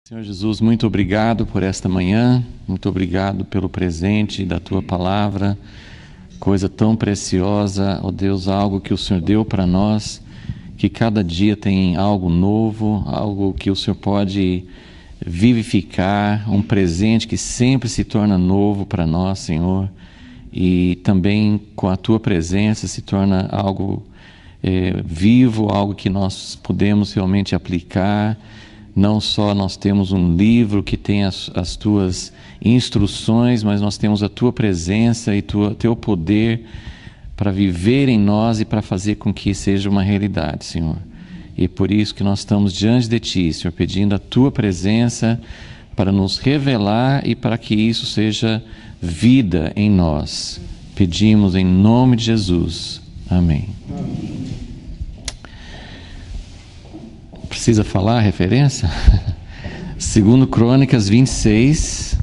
Senhor Jesus, muito obrigado por esta manhã, muito obrigado pelo presente da Tua Palavra, coisa tão preciosa, ó Deus, algo que o Senhor deu para nós, que cada dia tem algo novo, algo que o Senhor pode vivificar, um presente que sempre se torna novo para nós, Senhor, e também com a Tua presença se torna algo vivo, algo que nós podemos realmente aplicar. Não só nós temos um livro que tem as Tuas instruções, mas nós temos a Tua presença e Teu poder para viver em nós e para fazer com que seja uma realidade, Senhor. E por isso que nós estamos diante de Ti, Senhor, pedindo a Tua presença para nos revelar e para que isso seja vida em nós. Pedimos em nome de Jesus. Amém. Amém. Precisa falar a referência? 2 Crônicas 26.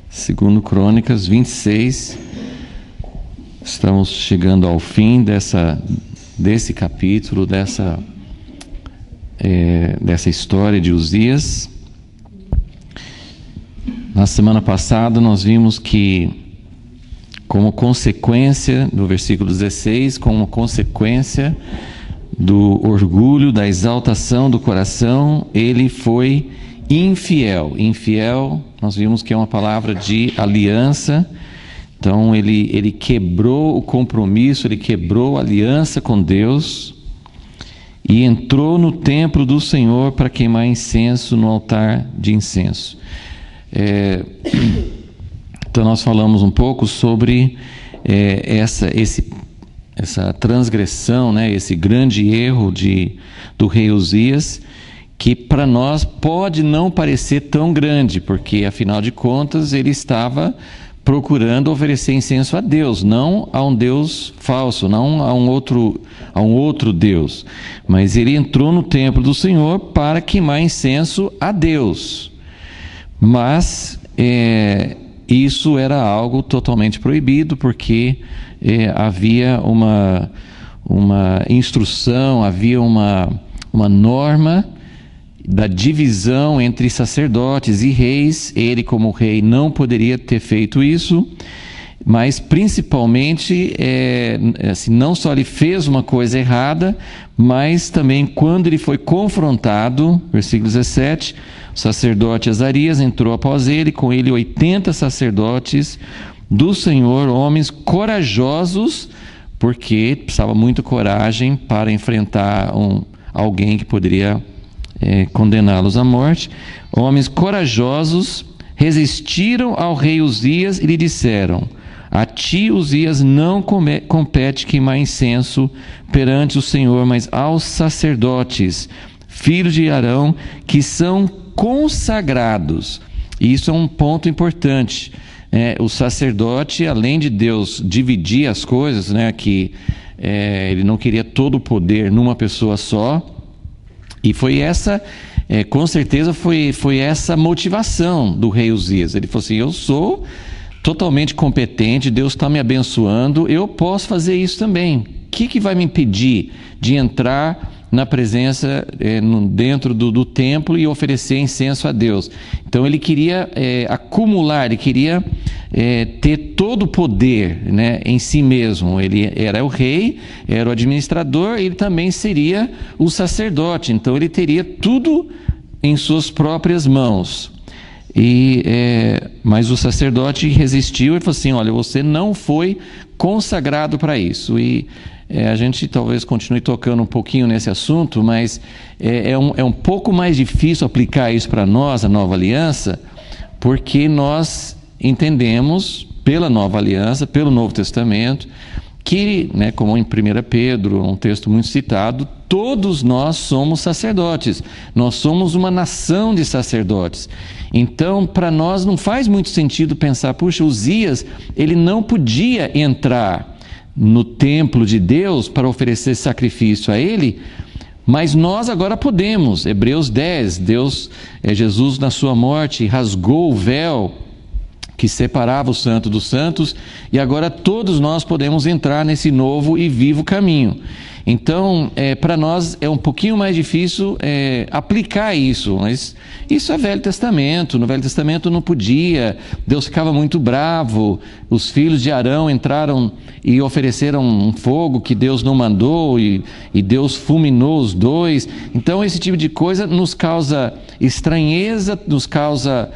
2 Crônicas 26. Estamos chegando ao fim desse capítulo, dessa história de Uzias. Na semana passada nós vimos que, como consequência, do versículo 16, como consequência do orgulho, da exaltação do coração, ele foi infiel. Infiel, nós vimos que é uma palavra de aliança. Então ele quebrou o compromisso, ele quebrou a aliança com Deus e entrou no templo do Senhor para queimar incenso no altar de incenso. Então nós falamos um pouco sobre essa transgressão, né, esse grande erro do rei Uzias, que para nós pode não parecer tão grande, porque afinal de contas ele estava procurando oferecer incenso a Deus, não a um Deus falso, não a um outro Deus, mas ele entrou no templo do Senhor para queimar incenso a Deus. Mas isso era algo totalmente proibido, porque havia uma instrução, havia uma norma da divisão entre sacerdotes e reis. Ele, como rei, não poderia ter feito isso, mas principalmente, assim, não só ele fez uma coisa errada, mas também quando ele foi confrontado, versículo 17, o sacerdote Azarias entrou após ele, com ele 80 sacerdotes do Senhor, homens corajosos, porque precisava muita coragem para enfrentar alguém que poderia condená-los à morte. Homens corajosos resistiram ao rei Uzias e lhe disseram: a ti, Uzias, não compete queimar incenso perante o Senhor, mas aos sacerdotes, filhos de Arão, que são consagrados. E isso é um ponto importante. O sacerdote, além de Deus dividir as coisas, né, que ele não queria todo o poder numa pessoa só, e foi essa, com certeza foi essa motivação do rei Uzias. Ele falou assim: eu sou totalmente competente, Deus está me abençoando, eu posso fazer isso também. O que vai me impedir de entrar na presença, dentro do templo e oferecer incenso a Deus? Então ele queria acumular, ele queria ter todo o poder, né, em si mesmo. Ele era o rei, era o administrador, ele também seria o sacerdote, então ele teria tudo em suas próprias mãos. Mas o sacerdote resistiu e falou assim: olha, você não foi consagrado para isso. E a gente talvez continue tocando um pouquinho nesse assunto, mas é um pouco mais difícil aplicar isso para nós, a nova aliança, porque nós entendemos pela nova aliança, pelo Novo Testamento, que, né, como em 1 Pedro, um texto muito citado, todos nós somos sacerdotes, nós somos uma nação de sacerdotes. Então, para nós não faz muito sentido pensar: puxa, Uzias, ele não podia entrar no templo de Deus para oferecer sacrifício a ele, mas nós agora podemos. Hebreus 10, Jesus na sua morte rasgou o véu que separava o santo dos santos, e agora todos nós podemos entrar nesse novo e vivo caminho. Então, para nós é um pouquinho mais difícil aplicar isso, mas isso é Velho Testamento. No Velho Testamento não podia, Deus ficava muito bravo, os filhos de Arão entraram e ofereceram um fogo que Deus não mandou, e Deus fulminou os dois. Então esse tipo de coisa nos causa estranheza, nos causa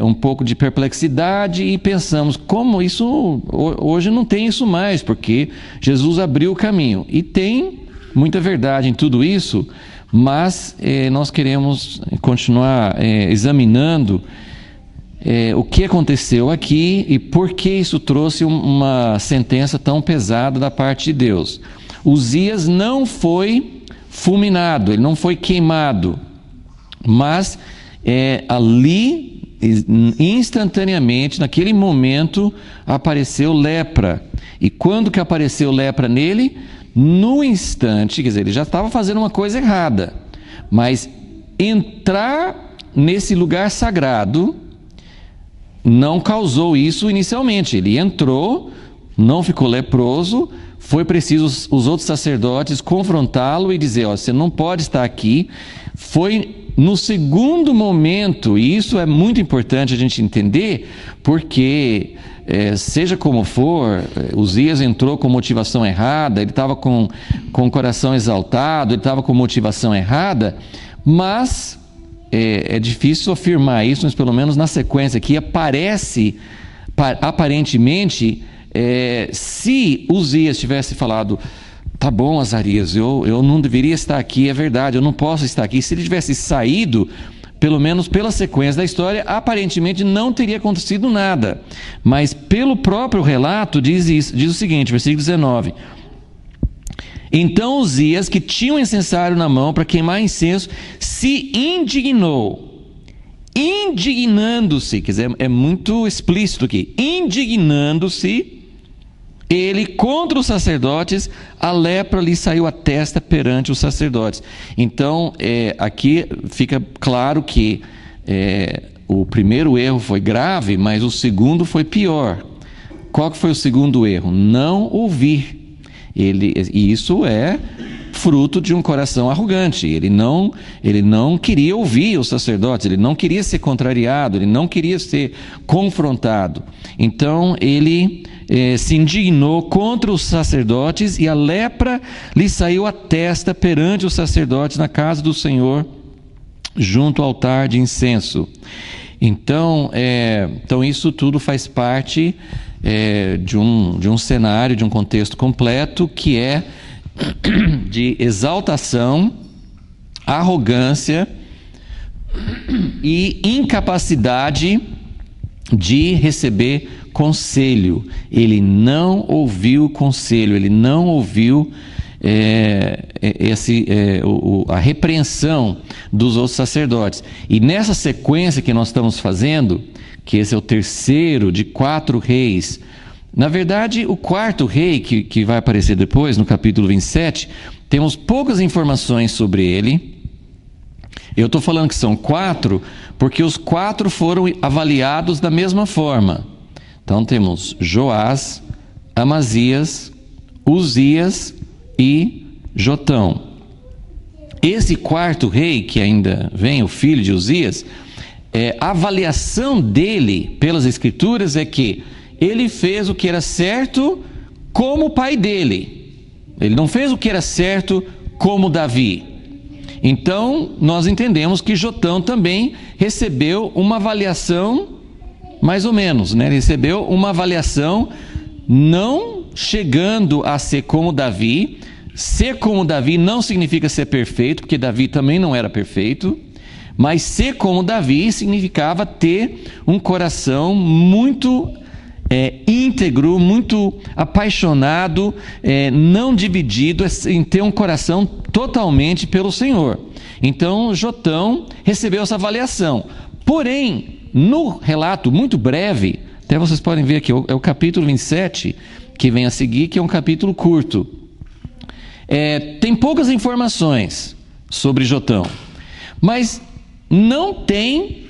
um pouco de perplexidade, e pensamos, como isso, hoje não tem isso mais, porque Jesus abriu o caminho. E tem muita verdade em tudo isso, mas nós queremos continuar examinando o que aconteceu aqui e por que isso trouxe uma sentença tão pesada da parte de Deus. Uzias não foi fulminado, ele não foi queimado, mas ali, instantaneamente, naquele momento, apareceu lepra. E quando que apareceu lepra nele? No instante, quer dizer, ele já estava fazendo uma coisa errada, mas entrar nesse lugar sagrado não causou isso inicialmente. Ele entrou, não ficou leproso, foi preciso os outros sacerdotes confrontá-lo e dizer, você não pode estar aqui. Foi no segundo momento, e isso é muito importante a gente entender, porque seja como for, Uzias entrou com motivação errada, ele estava com o coração exaltado, ele estava com motivação errada, mas é difícil afirmar isso, mas pelo menos na sequência aqui aparece, aparentemente, se Uzias tivesse falado, tá bom, Azarias, eu não deveria estar aqui, é verdade, eu não posso estar aqui. Se ele tivesse saído, pelo menos pela sequência da história, aparentemente não teria acontecido nada. Mas pelo próprio relato diz o seguinte, versículo 19. Então Uzias, que tinha um incensário na mão para queimar incenso, se indignou. Indignando-se, quer dizer, é muito explícito aqui. Indignando-se, ele contra os sacerdotes, a lepra lhe saiu à testa perante os sacerdotes. Então, aqui fica claro que o primeiro erro foi grave, mas o segundo foi pior. Qual que foi o segundo erro? Não ouvir. E isso é fruto de um coração arrogante. Ele não queria ouvir os sacerdotes, ele não queria ser contrariado, ele não queria ser confrontado. Então, ele se indignou contra os sacerdotes, e a lepra lhe saiu à testa perante os sacerdotes na casa do Senhor, junto ao altar de incenso. Então isso tudo faz parte de um cenário, de um contexto completo, que é de exaltação, arrogância e incapacidade de receber conselho. Ele não ouviu conselho, ele não ouviu a repreensão dos outros sacerdotes. E nessa sequência que nós estamos fazendo, que esse é o terceiro de 4 reis, na verdade o quarto rei que vai aparecer depois, no capítulo 27, temos poucas informações sobre ele. Eu estou falando que são 4 porque os 4 foram avaliados da mesma forma. Então temos Joás, Amazias, Uzias e Jotão. Esse quarto rei, que ainda vem, o filho de Uzias, a avaliação dele pelas Escrituras é que ele fez o que era certo como o pai dele. Ele não fez o que era certo como Davi. Então nós entendemos que Jotão também recebeu uma avaliação mais ou menos, né? Ele recebeu uma avaliação não chegando a ser como Davi. Ser como Davi não significa ser perfeito, porque Davi também não era perfeito, mas ser como Davi significava ter um coração muito íntegro, muito apaixonado, não dividido, em ter um coração totalmente pelo Senhor. Então Jotão recebeu essa avaliação. Porém, no relato muito breve, até vocês podem ver aqui, é o capítulo 27 que vem a seguir, que é um capítulo curto. Tem poucas informações sobre Jotão, mas não tem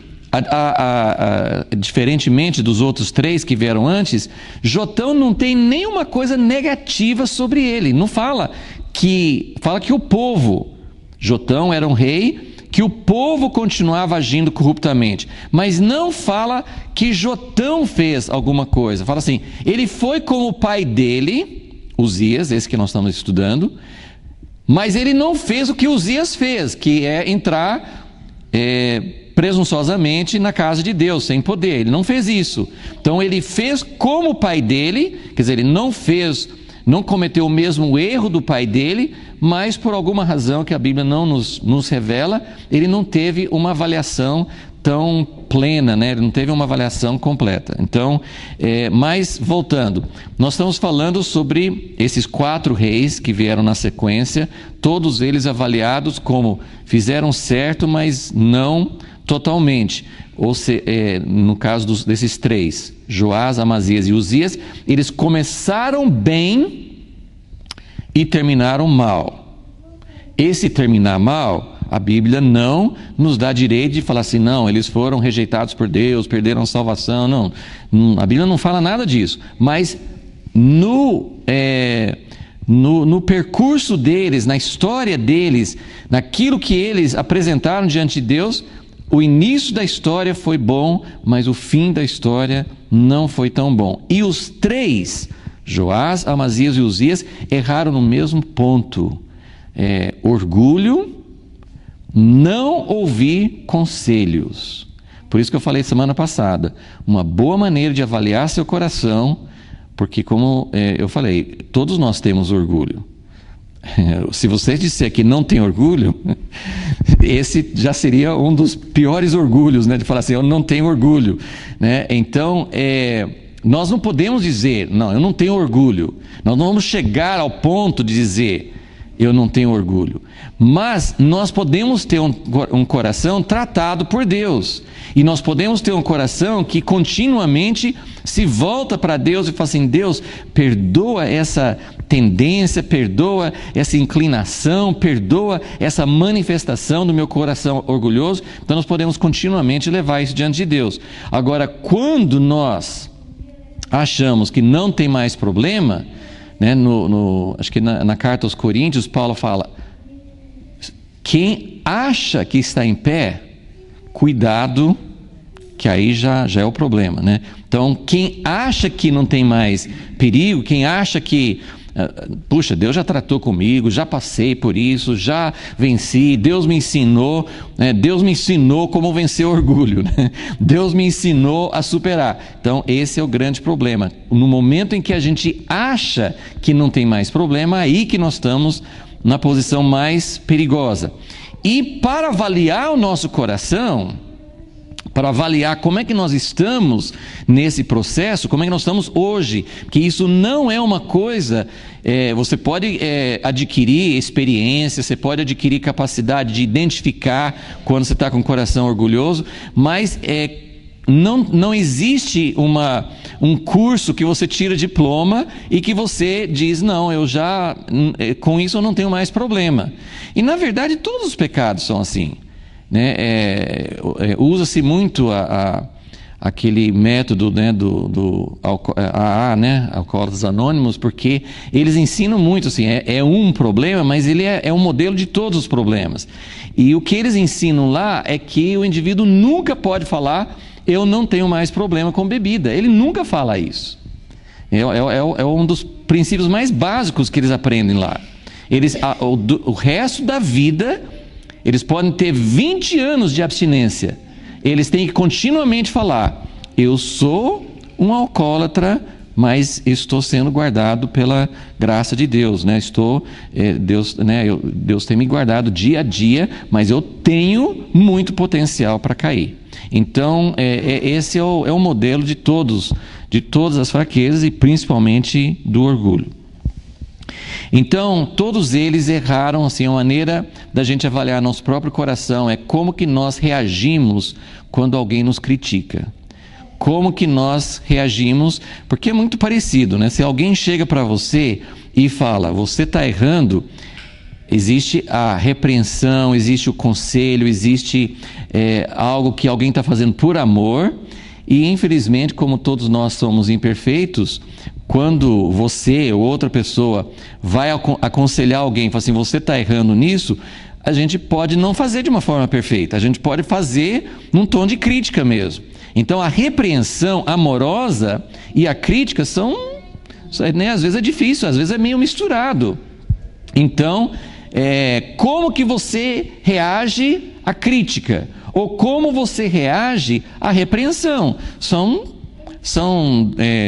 Diferentemente dos outros 3 que vieram antes, Jotão não tem nenhuma coisa negativa sobre ele. Não fala que o povo, Jotão era um rei, que o povo continuava agindo corruptamente, mas não fala que Jotão fez alguma coisa. Fala assim, ele foi como o pai dele, Uzias, esse que nós estamos estudando, mas ele não fez o que Uzias fez, que é entrar presunçosamente na casa de Deus, sem poder. Ele não fez isso. Então ele fez como o pai dele, quer dizer, ele não cometeu o mesmo erro do pai dele, mas por alguma razão que a Bíblia não nos revela, ele não teve uma avaliação tão plena, né? Ele não teve uma avaliação completa. Então, mas voltando, nós estamos falando sobre esses 4 reis que vieram na sequência, todos eles avaliados como fizeram certo, mas não totalmente. Ou no caso desses 3, Joás, Amazias e Uzias, eles começaram bem e terminaram mal. Esse terminar mal, a Bíblia não nos dá direito de falar assim, não, eles foram rejeitados por Deus, perderam a salvação, não. A Bíblia não fala nada disso, mas no percurso deles, na história deles, naquilo que eles apresentaram diante de Deus, o início da história foi bom, mas o fim da história não foi tão bom. E os 3, Joás, Amazias e Uzias, erraram no mesmo ponto. Orgulho, não ouvir conselhos. Por isso que eu falei semana passada, uma boa maneira de avaliar seu coração, porque como eu falei, todos nós temos orgulho. Se você disser que não tem orgulho, esse já seria um dos piores orgulhos, né? De falar assim, eu não tenho orgulho, né? Então, nós não podemos dizer, não, eu não tenho orgulho. Nós não vamos chegar ao ponto de dizer, eu não tenho orgulho. Mas nós podemos ter um coração tratado por Deus. E nós podemos ter um coração que continuamente se volta para Deus e fala assim, Deus, perdoa essa tendência, perdoa essa inclinação, perdoa essa manifestação do meu coração orgulhoso. Então nós podemos continuamente levar isso diante de Deus. Agora, quando nós achamos que não tem mais problema, né, acho que na carta aos Coríntios, Paulo fala, quem acha que está em pé, cuidado, que aí já é o problema, né? Então, quem acha que não tem mais perigo, quem acha que, puxa, Deus já tratou comigo, já passei por isso, já venci, Deus me ensinou, né? Deus me ensinou como vencer o orgulho, né? Deus me ensinou a superar. Então, esse é o grande problema. No momento em que a gente acha que não tem mais problema, aí que nós estamos na posição mais perigosa. E para avaliar o nosso coração, para avaliar como é que nós estamos nesse processo, como é que nós estamos hoje, porque isso não é uma coisa, você pode adquirir experiência, você pode adquirir capacidade de identificar quando você está com o coração orgulhoso, mas não existe um curso que você tira diploma e que você diz, não, com isso eu não tenho mais problema. E na verdade todos os pecados são assim, né? Usa-se muito aquele método, né, do AA, né, Alcoólatras Anônimos, porque eles ensinam muito assim, é um problema, mas ele é um modelo de todos os problemas. E o que eles ensinam lá é que o indivíduo nunca pode falar, eu não tenho mais problema com bebida. Ele nunca fala isso. É um dos princípios mais básicos que eles aprendem lá. O resto da vida, eles podem ter 20 anos de abstinência. Eles têm que continuamente falar, eu sou um alcoólatra, mas estou sendo guardado pela graça de Deus, né? Deus tem me guardado dia a dia, mas eu tenho muito potencial para cair. Então, esse é o modelo de todas as fraquezas e principalmente do orgulho. Então, todos eles erraram, assim, a maneira da gente avaliar nosso próprio coração é como que nós reagimos quando alguém nos critica. Como que nós reagimos, porque é muito parecido, né? Se alguém chega para você e fala, você está errando, Existe a repreensão, existe o conselho, existe algo que alguém está fazendo por amor. E infelizmente, como todos nós somos imperfeitos, quando você ou outra pessoa vai aconselhar alguém, fala assim, você está errando nisso, a gente pode não fazer de uma forma perfeita, a gente pode fazer num tom de crítica mesmo. Então a repreensão amorosa e a crítica são, né, às vezes é difícil, às vezes é meio misturado. Então, como que você reage à crítica? Ou como você reage à repreensão? São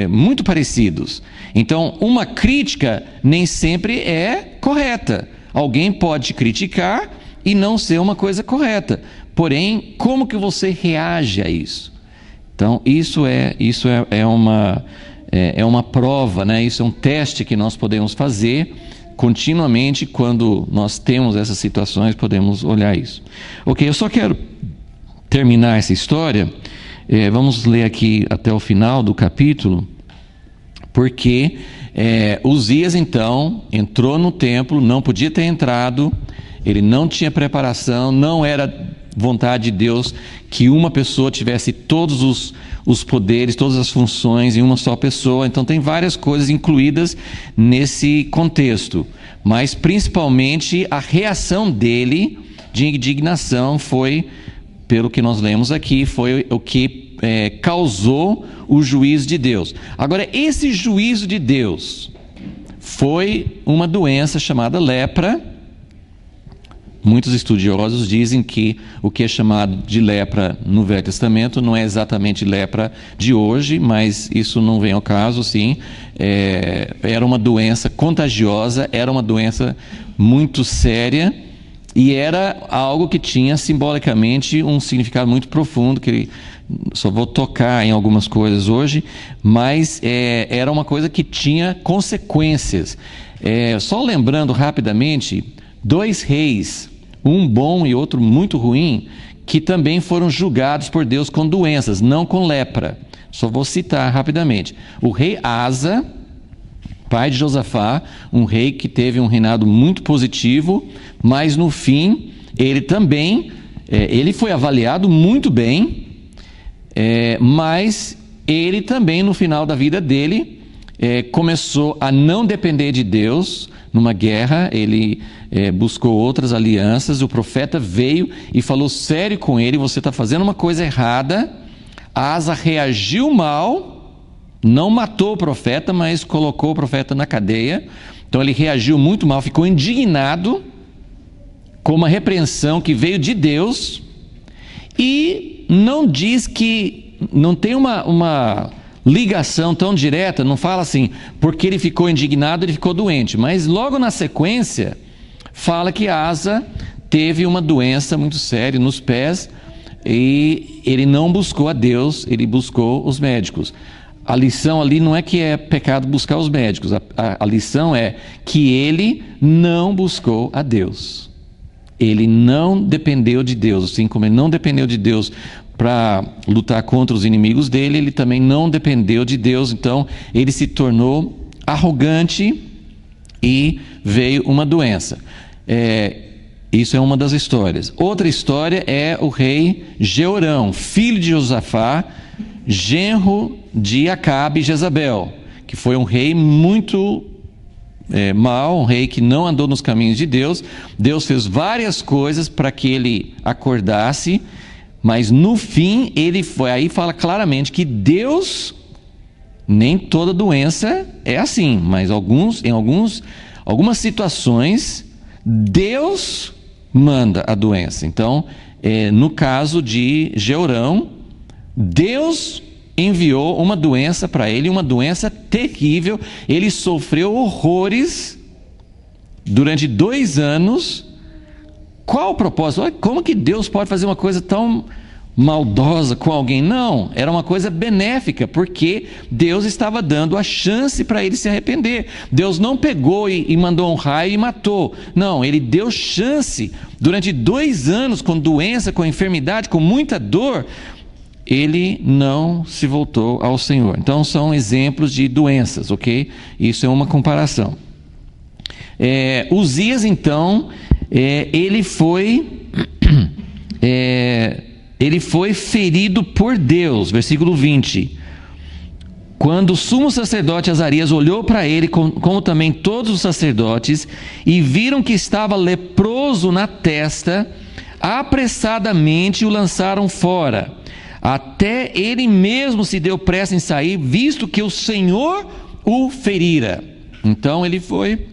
muito parecidos. Então, uma crítica nem sempre é correta. Alguém pode criticar e não ser uma coisa correta. Porém, como que você reage a isso? Então, isso é uma prova, né? Isso é um teste que nós podemos fazer continuamente. Quando nós temos essas situações, podemos olhar isso. Ok, eu só quero terminar essa história. Vamos ler aqui até o final do capítulo, porque Uzias então entrou no templo, não podia ter entrado, ele não tinha preparação, não era vontade de Deus que uma pessoa tivesse todos os poderes, todas as funções em uma só pessoa. Então tem várias coisas incluídas nesse contexto, mas principalmente a reação dele de indignação foi, pelo que nós lemos aqui, foi o que causou o juízo de Deus. Agora, esse juízo de Deus foi uma doença chamada lepra. Muitos estudiosos dizem que o que é chamado de lepra no Velho Testamento não é exatamente lepra de hoje, mas isso não vem ao caso, sim. Era uma doença contagiosa, era uma doença muito séria, e era algo que tinha simbolicamente um significado muito profundo, que só vou tocar em algumas coisas hoje, mas era uma coisa que tinha consequências. Só lembrando rapidamente, 2 reis, um bom e outro muito ruim, que também foram julgados por Deus com doenças, não com lepra. Só vou citar rapidamente. O rei Asa, pai de Josafá, um rei que teve um reinado muito positivo, mas no fim ele também, ele foi avaliado muito bem, mas ele também no final da vida dele começou a não depender de Deus. Numa guerra ele buscou outras alianças, o profeta veio e falou sério com ele: você está fazendo uma coisa errada. Asa reagiu mal, não matou o profeta, mas colocou o profeta na cadeia. Então ele reagiu muito mal, ficou indignado com uma repreensão que veio de Deus, e não diz que, não tem uma ligação tão direta, não fala assim, porque ele ficou indignado, ele ficou doente, mas logo na sequência fala que Asa teve uma doença muito séria nos pés, e ele não buscou a Deus, ele buscou os médicos. A lição ali não é que é pecado buscar os médicos, a lição é que ele não buscou a Deus. Ele não dependeu de Deus, assim como ele não dependeu de Deus para lutar contra os inimigos dele, ele também não dependeu de Deus. Então ele se tornou arrogante e veio uma doença. Isso é uma das histórias. Outra história é o rei Jeorão, filho de Josafá, genro de Acabe e Jezabel, que foi um rei muito mau, um rei que não andou nos caminhos de Deus. Deus fez várias coisas para que ele acordasse, mas no fim ele foi, aí fala claramente que Deus, nem toda doença é assim, mas em algumas situações Deus manda a doença. Então, no caso de Jeorão, Deus enviou uma doença para ele, uma doença terrível. Ele sofreu horrores durante 2 anos. Qual o propósito? Olha, como que Deus pode fazer uma coisa tão maldosa com alguém? Não, era uma coisa benéfica, porque Deus estava dando a chance para ele se arrepender. Deus não pegou e mandou um raio e matou. Não, ele deu chance. Durante 2 anos, com doença, com enfermidade, com muita dor, ele não se voltou ao Senhor. Então são exemplos de doenças, ok? Isso é uma comparação. Uzias, então, ele foi ferido por Deus, versículo 20. Quando o sumo sacerdote Azarias olhou para ele, como também todos os sacerdotes, e viram que estava leproso na testa, apressadamente o lançaram fora. Até ele mesmo se deu pressa em sair, visto que o Senhor o ferira. Então ele foi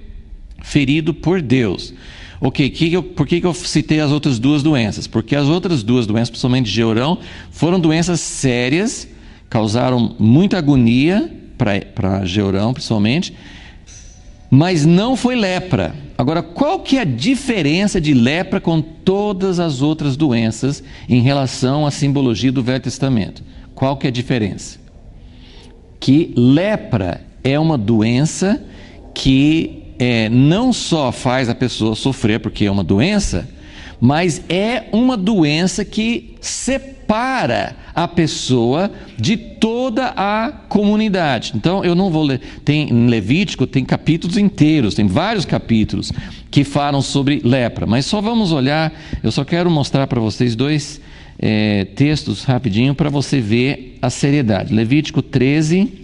ferido por Deus. Ok, por que eu citei as outras duas doenças? Porque as outras duas doenças, principalmente de Jeorão, foram doenças sérias, causaram muita agonia para Jeorão, principalmente, mas não foi lepra. Agora, qual que é a diferença de lepra com todas as outras doenças em relação à simbologia do Velho Testamento? Qual que é a diferença? Que lepra é uma doença que não só faz a pessoa sofrer porque é uma doença, mas é uma doença que separa a pessoa de toda a comunidade. Então, eu não vou ler. Em Levítico tem capítulos inteiros, tem vários capítulos que falam sobre lepra, mas só vamos olhar, eu só quero mostrar para vocês dois textos rapidinho para você ver a seriedade. Levítico 13.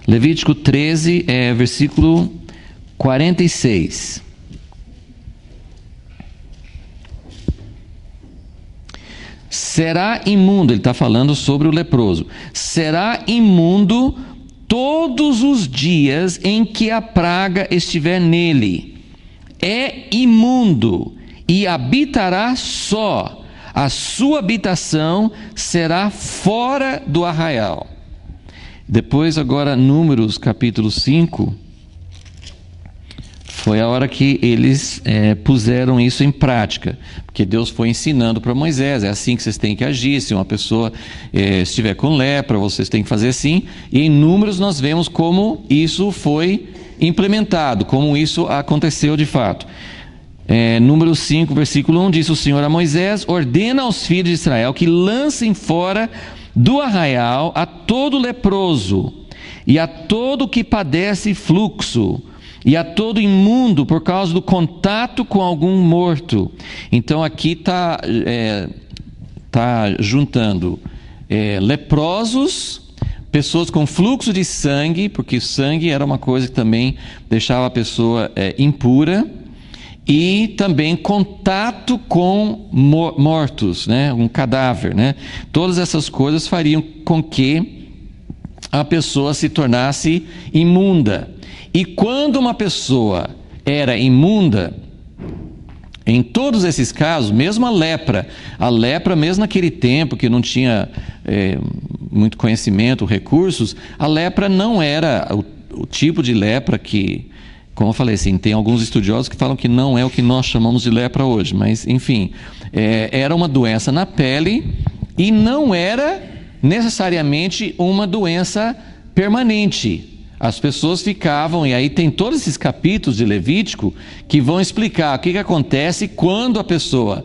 Levítico 13, versículo 46. Será imundo, ele está falando sobre o leproso. Será imundo todos os dias em que a praga estiver nele. É imundo e habitará só. A sua habitação será fora do arraial. Depois, agora, Números capítulo 5, foi a hora que eles puseram isso em prática, porque Deus foi ensinando para Moisés, é assim que vocês têm que agir, se uma pessoa estiver com lepra, vocês têm que fazer assim, e em Números nós vemos como isso foi implementado, como isso aconteceu de fato. Número 5, versículo 1, diz o Senhor a Moisés: ordena aos filhos de Israel que lancem fora do arraial a todo leproso, e a todo que padece fluxo, e a todo imundo por causa do contato com algum morto. Então aqui está juntando leprosos, pessoas com fluxo de sangue, porque sangue era uma coisa que também deixava a pessoa impura, e também contato com mortos, né? Um cadáver, né? Todas essas coisas fariam com que a pessoa se tornasse imunda. E quando uma pessoa era imunda, em todos esses casos, mesmo a lepra mesmo naquele tempo que não tinha muito conhecimento, recursos, a lepra não era o tipo de lepra que, como eu falei, assim, tem alguns estudiosos que falam que não é o que nós chamamos de lepra hoje, mas enfim, era uma doença na pele e não era necessariamente uma doença permanente. As pessoas ficavam, e aí tem todos esses capítulos de Levítico que vão explicar o que acontece quando a pessoa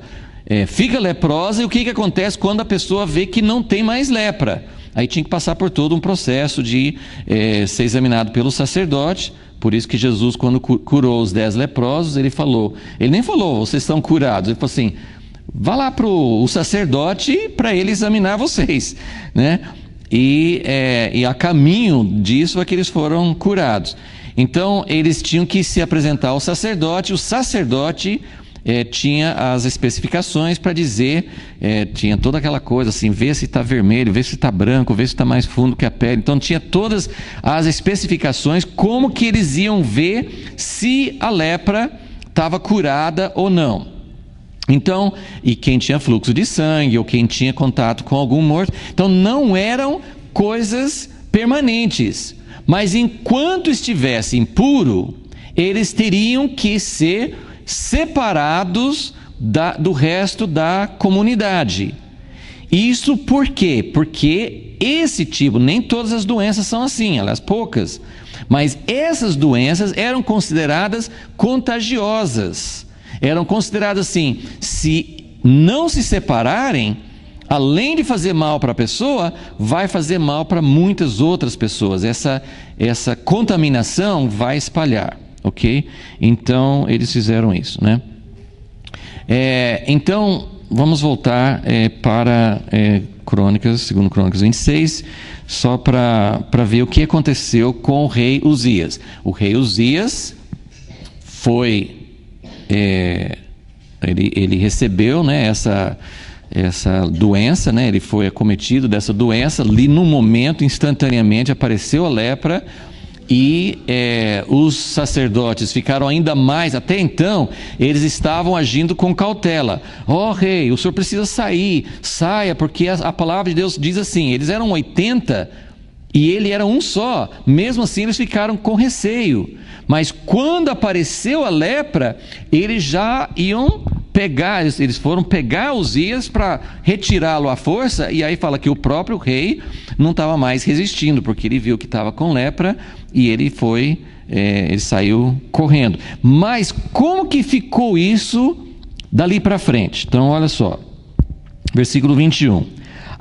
fica leprosa e o que acontece quando a pessoa vê que não tem mais lepra. Aí tinha que passar por todo um processo de ser examinado pelo sacerdote. Por isso que Jesus, quando curou os 10 leprosos, ele nem falou, vocês estão curados. Ele falou assim, vá lá para o sacerdote para ele examinar vocês, né? E a caminho disso é que eles foram curados. Então, eles tinham que se apresentar ao sacerdote, o sacerdote tinha as especificações para dizer, tinha toda aquela coisa assim, vê se está vermelho, vê se está branco, vê se está mais fundo que a pele. Então tinha todas as especificações, como que eles iam ver se a lepra estava curada ou não. Então, e quem tinha fluxo de sangue, ou quem tinha contato com algum morto, então não eram coisas permanentes, mas enquanto estivesse impuro, eles teriam que ser separados do resto da comunidade. Isso por quê? Porque esse tipo, nem todas as doenças são assim, aliás, poucas, mas essas doenças eram consideradas contagiosas. Eram consideradas assim, se não se separarem, além de fazer mal para a pessoa, vai fazer mal para muitas outras pessoas. Essa contaminação vai espalhar, ok? Então, eles fizeram isso, né? Então, vamos voltar para Crônicas, segundo Crônicas 26, só para ver o que aconteceu com o rei Uzias. O rei Uzias foi... Ele recebeu, né, essa doença, né? Ele foi acometido dessa doença. Ali no momento, instantaneamente, apareceu a lepra. E os sacerdotes ficaram ainda mais, até então, eles estavam agindo com cautela. Rei, o senhor precisa saia, porque a palavra de Deus diz assim, eles eram 80 e ele era um só, mesmo assim eles ficaram com receio. Mas quando apareceu a lepra, eles já iam pegar, eles foram pegar Uzias para retirá-lo à força, e aí fala que o próprio rei não estava mais resistindo, porque ele viu que estava com lepra, e ele saiu correndo. Mas como que ficou isso dali para frente? Então olha só, versículo 21.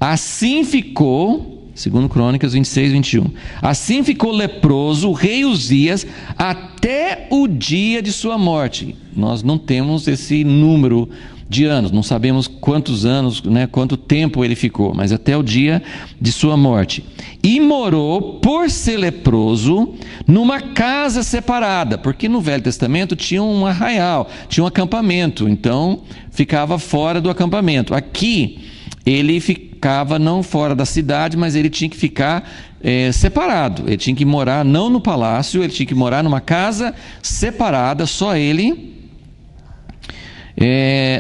Assim ficou... Segundo Crônicas 26, 21. Assim ficou leproso o rei Uzias até o dia de sua morte. Nós não temos esse número de anos, não sabemos quantos anos, né, quanto tempo ele ficou, mas até o dia de sua morte. E morou, por ser leproso, numa casa separada, porque no Velho Testamento tinha um arraial, tinha um acampamento, então ficava fora do acampamento. Aqui ele ficava não fora da cidade, mas ele tinha que ficar separado. Ele tinha que morar não no palácio, ele tinha que morar numa casa separada, só ele,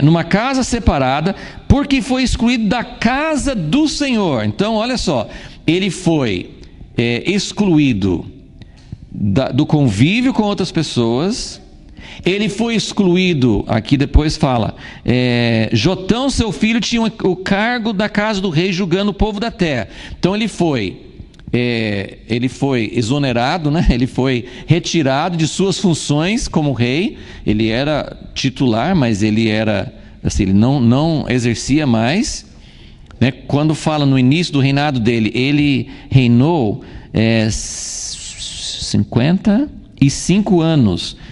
numa casa separada, porque foi excluído da casa do Senhor. Então, olha só, ele foi excluído do convívio com outras pessoas. Ele foi excluído, aqui depois fala, Jotão, seu filho, tinha o cargo da casa do rei, julgando o povo da terra. Então ele foi exonerado, né? Ele foi retirado de suas funções como rei. Ele era titular, mas ele era, assim, ele não exercia mais, né? Quando fala no início do reinado dele, ele reinou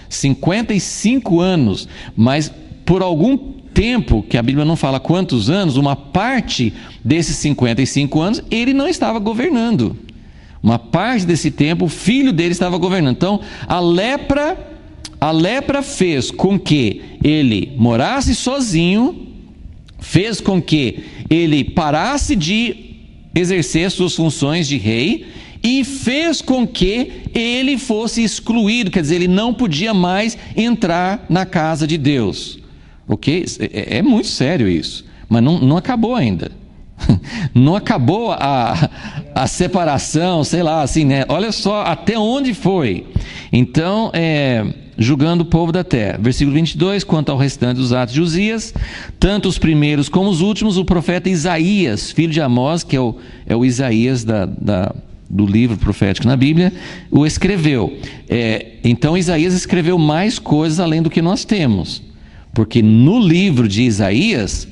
55 anos, mas por algum tempo, que a Bíblia não fala quantos anos, uma parte desses 55 anos, ele não estava governando. Uma parte desse tempo, o filho dele estava governando. Então, a lepra fez com que ele morasse sozinho, fez com que ele parasse de exercer suas funções de rei, e fez com que ele fosse excluído, quer dizer, ele não podia mais entrar na casa de Deus. Ok? É muito sério isso, mas não acabou ainda. Não acabou a separação, sei lá, assim, né? Olha só até onde foi. Então, julgando o povo da terra. Versículo 22, quanto ao restante dos atos de Uzias, tanto os primeiros como os últimos, o profeta Isaías, filho de Amós, que é o Isaías do livro profético na Bíblia, o escreveu. Então Isaías escreveu mais coisas além do que nós temos, porque no livro de Isaías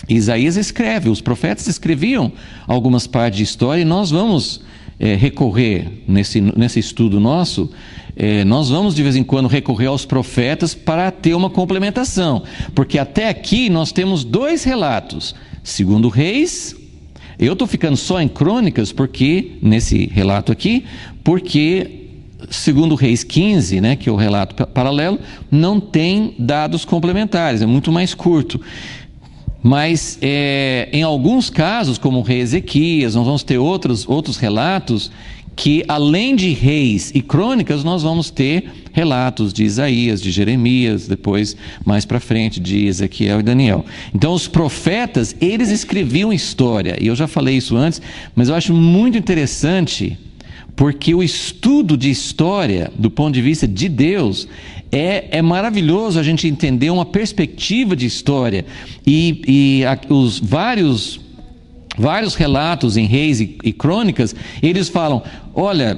escreve, os profetas escreviam algumas partes de história, e nós vamos recorrer nesse estudo nosso, nós vamos de vez em quando recorrer aos profetas para ter uma complementação, porque até aqui nós temos 2 relatos, segundo Reis. Eu estou ficando só em Crônicas, porque nesse relato aqui, porque segundo Reis 15, né, que é o relato paralelo, não tem dados complementares, é muito mais curto. Mas em alguns casos, como o rei Ezequias, nós vamos ter outros relatos que, além de Reis e Crônicas, nós vamos ter relatos de Isaías, de Jeremias, depois, mais para frente, de Ezequiel e Daniel. Então, os profetas, eles escreviam história, e eu já falei isso antes, mas eu acho muito interessante, porque o estudo de história, do ponto de vista de Deus, é maravilhoso a gente entender uma perspectiva de história, e os vários relatos em Reis e Crônicas, eles falam, olha,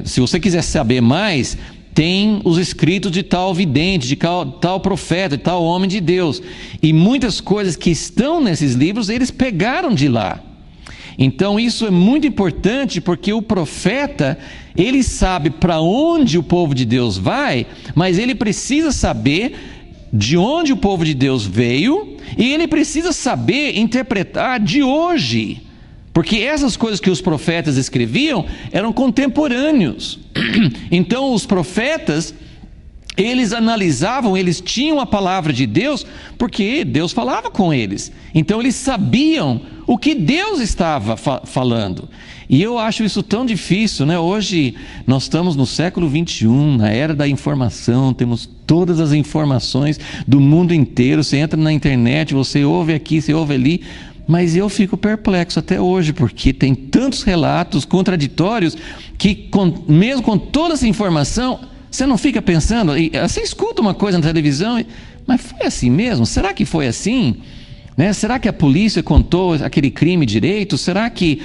se você quiser saber mais, tem os escritos de tal vidente, de tal profeta, de tal homem de Deus. E muitas coisas que estão nesses livros, eles pegaram de lá. Então isso é muito importante, porque o profeta, ele sabe para onde o povo de Deus vai, mas ele precisa saber de onde o povo de Deus veio, e ele precisa saber interpretar de hoje, porque essas coisas que os profetas escreviam eram contemporâneos. Então os profetas, eles analisavam, eles tinham a palavra de Deus, porque Deus falava com eles. Então eles sabiam o que Deus estava falando. E eu acho isso tão difícil, né? Hoje nós estamos no século 21, na era da informação, temos todas as informações do mundo inteiro. Você entra na internet, você ouve aqui, você ouve ali. Mas eu fico perplexo até hoje, porque tem tantos relatos contraditórios que, mesmo com toda essa informação, você não fica pensando, você escuta uma coisa na televisão, mas foi assim mesmo? Será que foi assim? Né? Será que a polícia contou aquele crime direito? Será que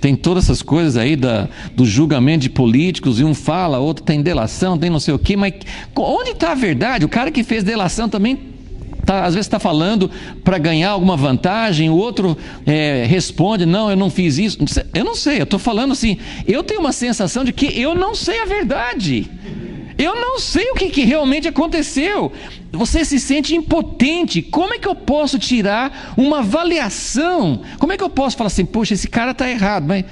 tem todas essas coisas aí do julgamento de políticos, e um fala, outro tem delação, tem não sei o quê, mas onde está a verdade? O cara que fez delação também às vezes está falando para ganhar alguma vantagem, o outro responde, não, eu não fiz isso. Eu não sei, eu estou falando assim, eu tenho uma sensação de que eu não sei a verdade. Eu não sei o que realmente aconteceu. Você se sente impotente. Como é que eu posso tirar uma avaliação? Como é que eu posso falar assim, poxa, esse cara está errado, mas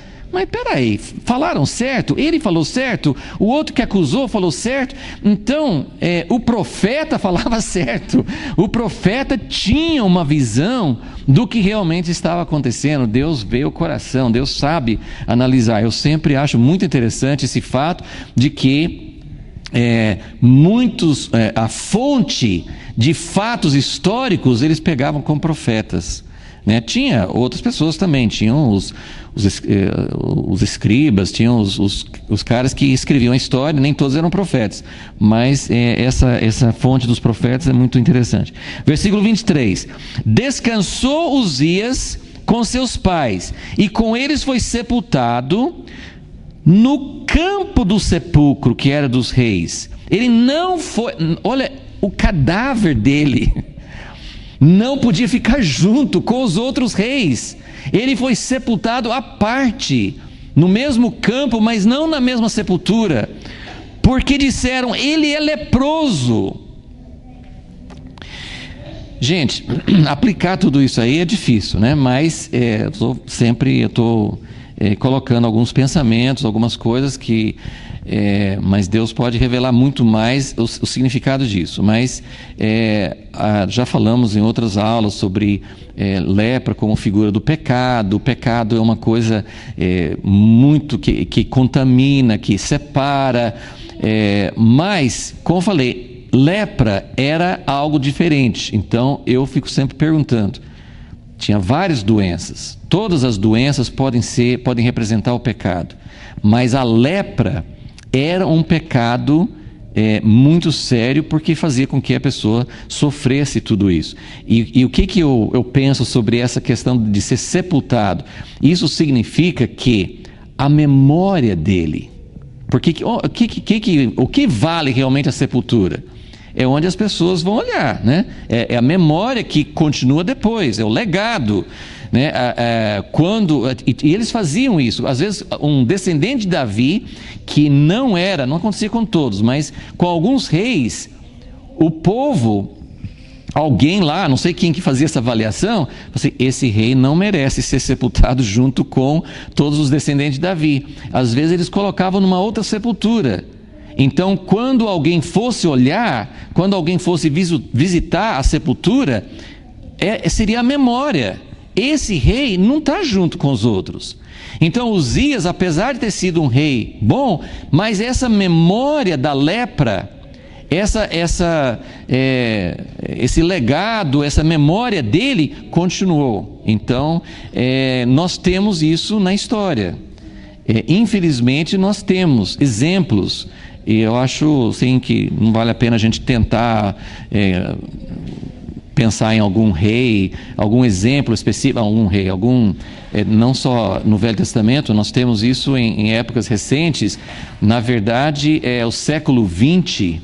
peraí, falaram certo? Ele falou certo? O outro que acusou falou certo? Então, o profeta falava certo. O profeta tinha uma visão do que realmente estava acontecendo. Deus vê o coração, Deus sabe analisar. Eu sempre acho muito interessante esse fato de que a fonte de fatos históricos eles pegavam com profetas, né? Tinha outras pessoas também, tinham os escribas, tinham os caras que escreviam a história, nem todos eram profetas, mas essa fonte dos profetas é muito interessante. Versículo 23: descansou Uzias com seus pais, e com eles foi sepultado no campo do sepulcro, que era dos reis. Ele não foi, olha, o cadáver dele não podia ficar junto com os outros reis. Ele foi sepultado à parte, no mesmo campo, mas não na mesma sepultura, porque disseram, ele é leproso. Gente, aplicar tudo isso aí é difícil, né? Mas eu estou colocando alguns pensamentos, algumas coisas que... mas Deus pode revelar muito mais o significado disso. Mas já falamos em outras aulas sobre lepra como figura do pecado. O pecado é uma coisa muito que contamina, que separa. Mas, como eu falei, lepra era algo diferente. Então eu fico sempre perguntando. Tinha várias doenças. Todas as doenças podem representar o pecado. Mas a lepra era um pecado muito sério, porque fazia com que a pessoa sofresse tudo isso. E o que eu penso sobre essa questão de ser sepultado? Isso significa que a memória dele... Porque o que vale realmente a sepultura? É onde as pessoas vão olhar, né? É a memória que continua depois, é o legado, né? E eles faziam isso. Às vezes um descendente de Davi, que não acontecia com todos, mas com alguns reis, o povo, alguém lá, não sei quem que fazia essa avaliação, assim, esse rei não merece ser sepultado junto com todos os descendentes de Davi. Às vezes eles colocavam numa outra sepultura. Então, quando alguém fosse olhar, quando alguém fosse visitar a sepultura, seria a memória. Esse rei não está junto com os outros. Então, Uzias, apesar de ter sido um rei bom, mas essa memória da lepra, esse legado, essa memória dele continuou. Então, nós temos isso na história. Infelizmente, nós temos exemplos. E eu acho, sim, que não vale a pena a gente tentar pensar em algum rei, algum exemplo específico, não só no Velho Testamento, nós temos isso em épocas recentes. Na verdade, o século XX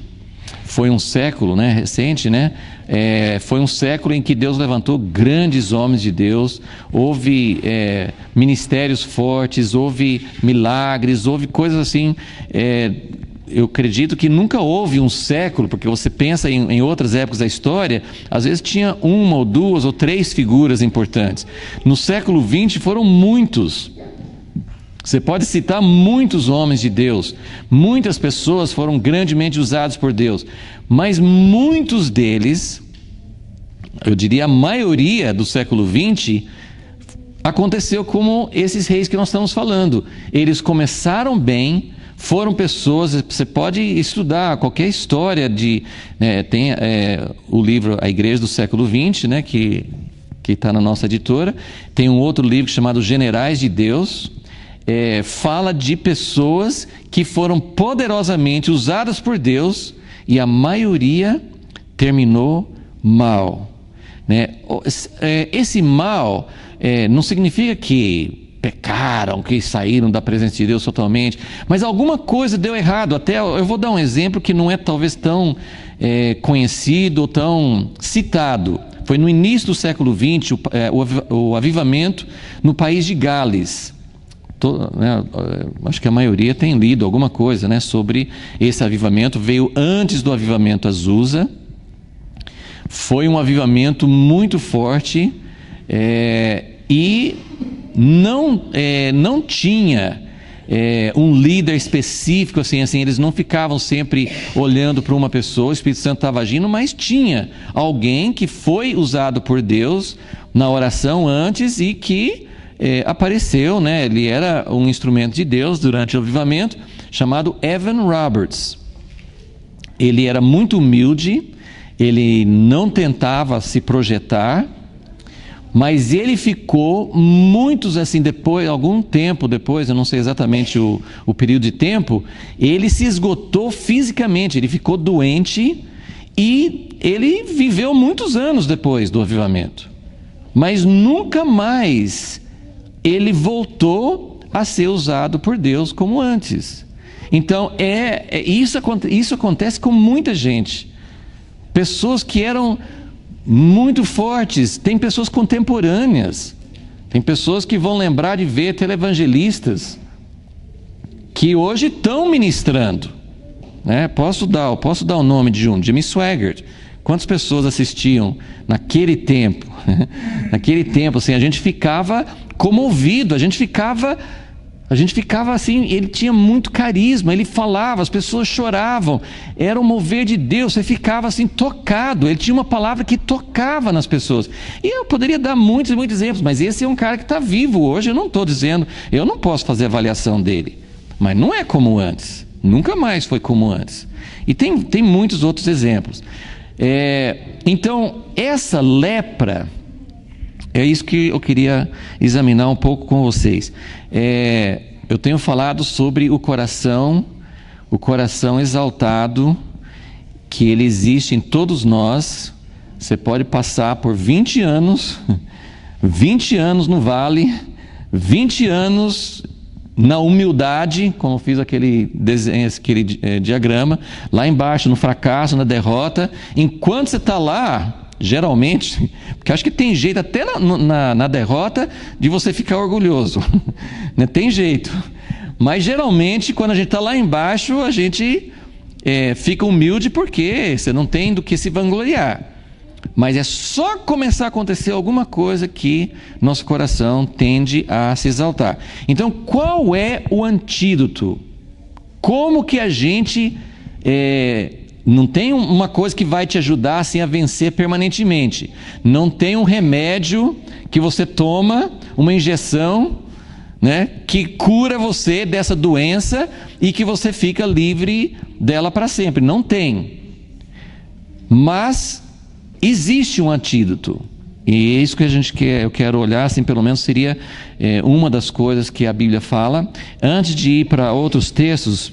foi um século, né, recente, né? Foi um século em que Deus levantou grandes homens de Deus, houve ministérios fortes, houve milagres, houve coisas assim. Eu acredito que nunca houve um século, porque você pensa em outras épocas da história, às vezes tinha uma ou duas ou três figuras importantes. No século XX foram muitos. Você pode citar muitos homens de Deus, muitas pessoas foram grandemente usadas por Deus, mas muitos deles, eu diria a maioria do século XX, aconteceu como esses reis que nós estamos falando. Eles começaram bem, foram pessoas, você pode estudar qualquer história tem o livro A Igreja do Século XX, né, que está na nossa editora, tem um outro livro chamado Generais de Deus, fala de pessoas que foram poderosamente usadas por Deus e a maioria terminou mal, né? Esse mal não significa que pecaram, que saíram da presença de Deus totalmente, mas alguma coisa deu errado. Até eu vou dar um exemplo que não é talvez tão conhecido ou tão citado. Foi no início do século XX, o avivamento no país de Gales. Acho que a maioria tem lido alguma coisa, né, sobre esse avivamento. Veio antes do avivamento Azusa. Foi um avivamento muito forte e não tinha um líder específico, assim, eles não ficavam sempre olhando para uma pessoa, o Espírito Santo estava agindo, mas tinha alguém que foi usado por Deus na oração antes e que apareceu, né? Ele era um instrumento de Deus durante o avivamento, chamado Evan Roberts. Ele era muito humilde, ele não tentava se projetar, mas ele ficou muitos, assim, depois, algum tempo depois, eu não sei exatamente o período de tempo, ele se esgotou fisicamente, ele ficou doente e ele viveu muitos anos depois do avivamento, mas nunca mais ele voltou a ser usado por Deus como antes. Então, isso acontece com muita gente. Pessoas que eram muito fortes, tem pessoas contemporâneas, tem pessoas que vão lembrar de ver televangelistas que hoje estão ministrando, né? Posso dar o nome de Jimmy Swaggart. Quantas pessoas assistiam naquele tempo? Naquele tempo, assim, a gente ficava comovido, a gente ficava assim, ele tinha muito carisma, ele falava, as pessoas choravam, era um mover de Deus, você ficava assim tocado, ele tinha uma palavra que tocava nas pessoas. E eu poderia dar muitos e muitos exemplos, mas esse é um cara que está vivo hoje. Eu não estou dizendo, eu não posso fazer avaliação dele, mas não é como antes, nunca mais foi como antes. E tem muitos outros exemplos. Então, essa lepra, é isso que eu queria examinar um pouco com vocês. Eu tenho falado sobre o coração exaltado, que ele existe em todos nós. Você pode passar por 20 anos no vale, 20 anos na humildade, como eu fiz aquele desenho, aquele diagrama, lá embaixo no fracasso, na derrota. Enquanto você está lá, geralmente, porque acho que tem jeito até na derrota de você ficar orgulhoso, né? Tem jeito, mas geralmente quando a gente está lá embaixo, a gente fica humilde porque você não tem do que se vangloriar. Mas é só começar a acontecer alguma coisa que nosso coração tende a se exaltar. Então, qual é o antídoto? Como que a gente não tem uma coisa que vai te ajudar assim, a vencer permanentemente? Não tem um remédio que você toma, uma injeção, né, que cura você dessa doença e que você fica livre dela para sempre. Não tem. Mas existe um antídoto, e é isso que eu quero olhar, assim, pelo menos seria uma das coisas que a Bíblia fala. Antes de ir para outros textos,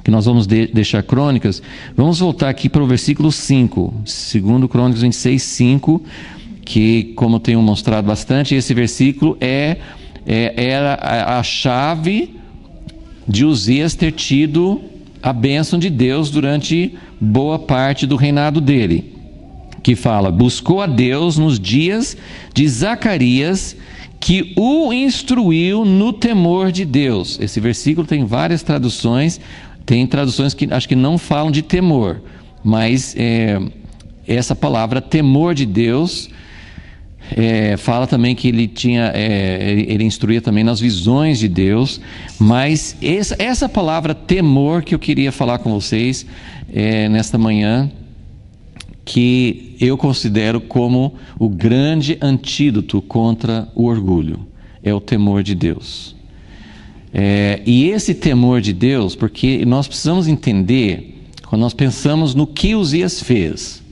que nós vamos deixar Crônicas, vamos voltar aqui para o versículo 5, 2 Crônicas 26, 5, que, como eu tenho mostrado bastante, esse versículo era a chave de Uzias ter tido a bênção de Deus durante boa parte do reinado dele, que fala: buscou a Deus nos dias de Zacarias, que o instruiu no temor de Deus. Esse versículo tem várias traduções, tem traduções que acho que não falam de temor, mas essa palavra temor de Deus fala também que ele instruía também nas visões de Deus. Mas essa palavra temor que eu queria falar com vocês nesta manhã, que eu considero como o grande antídoto contra o orgulho, é o temor de Deus. E esse temor de Deus, porque nós precisamos entender, quando nós pensamos no que Uzias fez,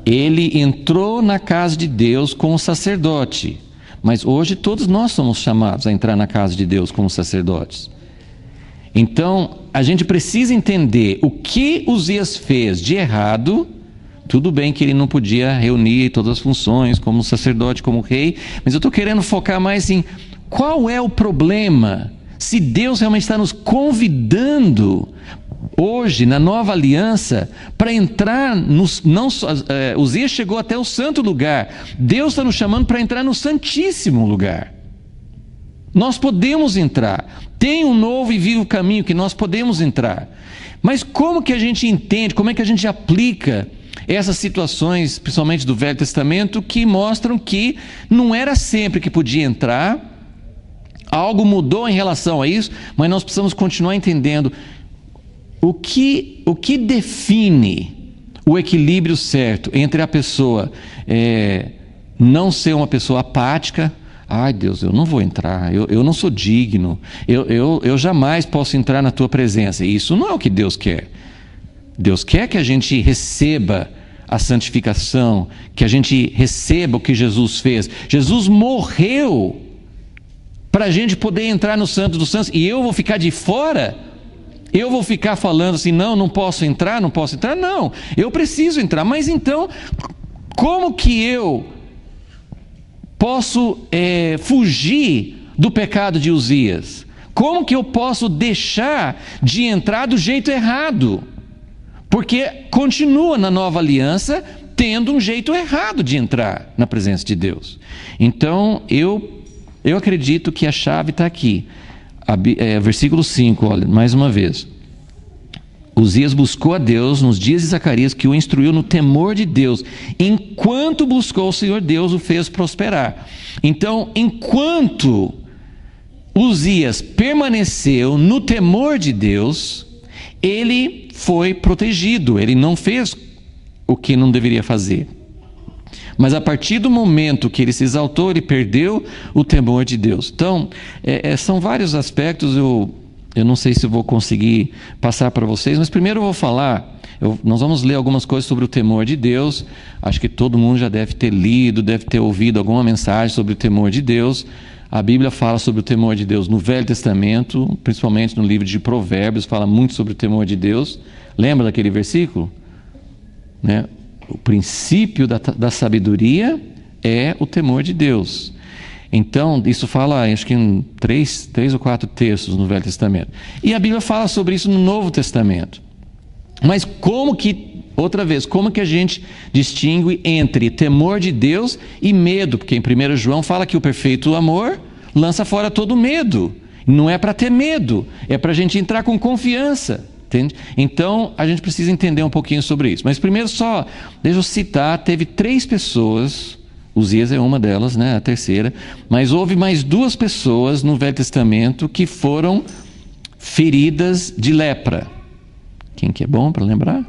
ele entrou na casa de Deus como sacerdote, mas hoje todos nós somos chamados a entrar na casa de Deus como sacerdotes. Então, a gente precisa entender o que Uzias fez de errado. Tudo bem que ele não podia reunir todas as funções como sacerdote, como rei, mas eu estou querendo focar mais em qual é o problema. Se Deus realmente está nos convidando hoje, na nova aliança, para entrar Uzias chegou até o santo lugar. Deus está nos chamando para entrar no santíssimo lugar. Nós podemos entrar. Tem um novo e vivo caminho que nós podemos entrar. Mas como que a gente entende, como é que a gente aplica essas situações, principalmente do Velho Testamento, que mostram que não era sempre que podia entrar? Algo mudou em relação a isso, mas nós precisamos continuar entendendo o que define o equilíbrio certo entre a pessoa não ser uma pessoa apática. Ai Deus, eu não vou entrar, eu não sou digno, eu jamais posso entrar na tua presença. Isso não é o que Deus quer. Deus quer que a gente receba a santificação, que a gente receba o que Jesus fez. Jesus morreu para a gente poder entrar no Santo dos Santos, e eu vou ficar de fora? Eu vou ficar falando assim, não posso entrar? Não, eu preciso entrar. Mas então, como que eu posso fugir do pecado de Uzias? Como que eu posso deixar de entrar do jeito errado? Porque continua na nova aliança tendo um jeito errado de entrar na presença de Deus. Então, eu acredito que a chave está aqui. Versículo 5, olha, mais uma vez. Uzias buscou a Deus nos dias de Zacarias, que o instruiu no temor de Deus. Enquanto buscou o Senhor, Deus o fez prosperar. Então, enquanto Uzias permaneceu no temor de Deus, ele foi protegido, ele não fez o que não deveria fazer. Mas a partir do momento que ele se exaltou, ele perdeu o temor de Deus. Então, são vários aspectos, eu não sei se eu vou conseguir passar para vocês, mas primeiro eu vou falar, nós vamos ler algumas coisas sobre o temor de Deus. Acho que todo mundo já deve ter lido, deve ter ouvido alguma mensagem sobre o temor de Deus. A Bíblia fala sobre o temor de Deus no Velho Testamento, principalmente no livro de Provérbios, fala muito sobre o temor de Deus. Lembra daquele versículo? Né? O princípio da sabedoria é o temor de Deus. Então, isso fala, acho que em 3 ou 4 textos no Velho Testamento. E a Bíblia fala sobre isso no Novo Testamento. Mas como que a gente distingue entre temor de Deus e medo? Porque em 1 João fala que o perfeito amor lança fora todo medo. Não é para ter medo, é para a gente entrar com confiança. Entende? Então, a gente precisa entender um pouquinho sobre isso. Mas primeiro deixa eu citar, teve 3 pessoas, Uzias é uma delas, né, a terceira, mas houve mais 2 pessoas no Velho Testamento que foram feridas de lepra. Quem que é bom para lembrar?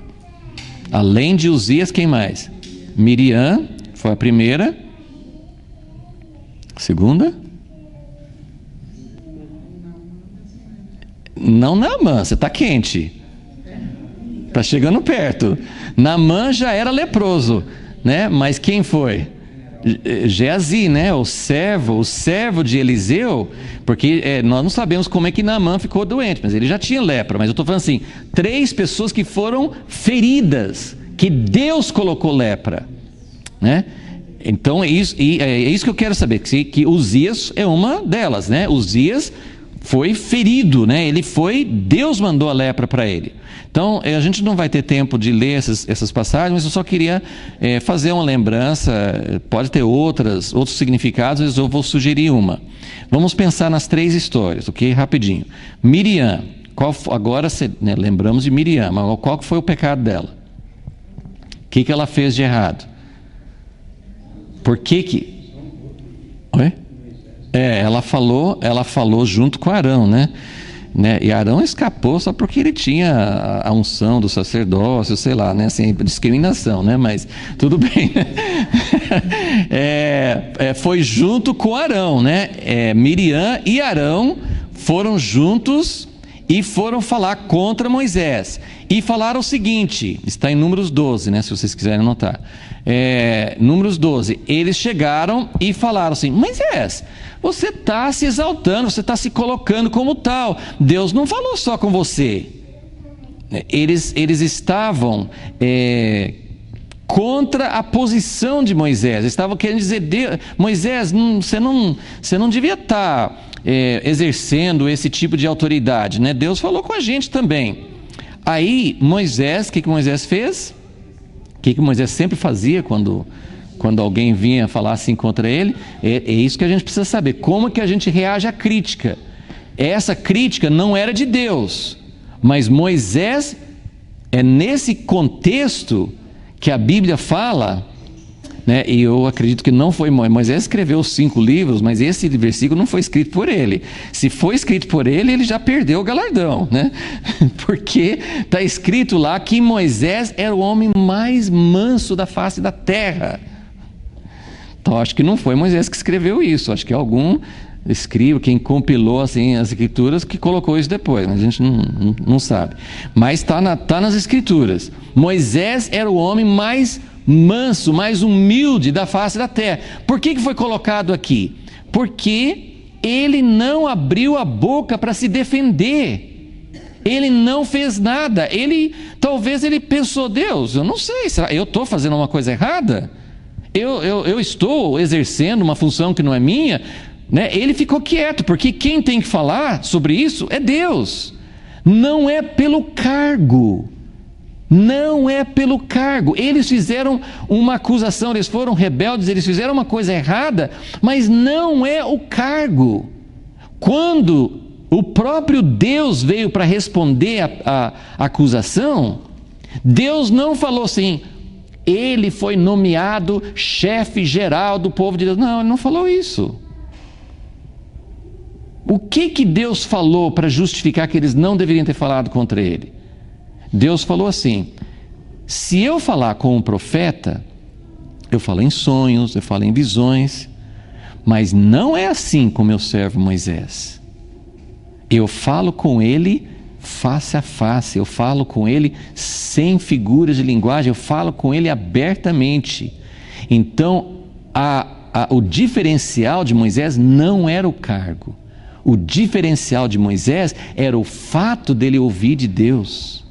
Além de Uzias, quem mais? Miriam, foi a primeira. Segunda? Não Naamã, você está quente. Está chegando perto. Naamã já era leproso, né? Mas quem foi? Geazi, né? O servo de Eliseu, porque nós não sabemos como é que Naamã ficou doente, mas ele já tinha lepra. Mas eu estou falando assim, 3 pessoas que foram feridas, que Deus colocou lepra, né? Então é isso que eu quero saber, que Uzias é uma delas, né? Uzias foi ferido, né? Deus mandou a lepra para ele. Então, a gente não vai ter tempo de ler essas passagens, mas eu só queria fazer uma lembrança. Pode ter outros significados, mas eu vou sugerir uma. Vamos pensar nas 3 histórias, ok? Rapidinho. Miriam, agora lembramos de Miriam, mas qual foi o pecado dela? O que ela fez de errado? Por que... Oi? Ela falou junto com Arão, né? E Arão escapou só porque ele tinha a unção do sacerdócio, sei lá, né? Assim, discriminação, né? Mas tudo bem, né? Foi junto com Arão, né? Miriam e Arão foram juntos e foram falar contra Moisés. E falaram o seguinte, está em Números 12, né? Se vocês quiserem anotar. Números 12, eles chegaram e falaram assim: Moisés, você está se exaltando, você está se colocando como tal, Deus não falou só com você. Eles estavam contra a posição de Moisés, estavam querendo dizer: Moisés, você não devia estar exercendo esse tipo de autoridade, né? Deus falou com a gente também. Aí Moisés, o que Moisés fez? O que Moisés sempre fazia quando alguém vinha falar assim contra ele? É isso que a gente precisa saber. Como que a gente reage à crítica? Essa crítica não era de Deus, mas Moisés, é nesse contexto que a Bíblia fala, né? E eu acredito que não foi Moisés escreveu os 5 livros, mas esse versículo não foi escrito por ele. Se foi escrito por ele, ele já perdeu o galardão, né? Porque está escrito lá que Moisés era o homem mais manso da face da terra. Então acho que não foi Moisés que escreveu isso, acho que algum escriba, quem compilou assim as escrituras, que colocou isso depois, mas a gente não sabe. Mas está nas escrituras. Moisés era o homem mais manso, mais humilde da face da terra. Por que foi colocado aqui? Porque ele não abriu a boca para se defender. Ele não fez nada. Talvez ele pensou: Deus, eu não sei, será eu estou fazendo uma coisa errada? Eu estou exercendo uma função que não é minha, né? Ele ficou quieto, porque quem tem que falar sobre isso é Deus. Não é pelo cargo. Não é pelo cargo. Eles fizeram uma acusação, eles foram rebeldes, eles fizeram uma coisa errada, mas não é o cargo. Quando o próprio Deus veio para responder a acusação, Deus não falou assim: ele foi nomeado chefe geral do povo de Deus. Não, ele não falou isso. O que Deus falou para justificar que eles não deveriam ter falado contra ele? Deus falou assim: se eu falar com um profeta, eu falo em sonhos, eu falo em visões, mas não é assim com meu servo Moisés. Eu falo com ele face a face, eu falo com ele sem figuras de linguagem, eu falo com ele abertamente. Então, o diferencial de Moisés não era o cargo. O diferencial de Moisés era o fato dele ouvir de Deus.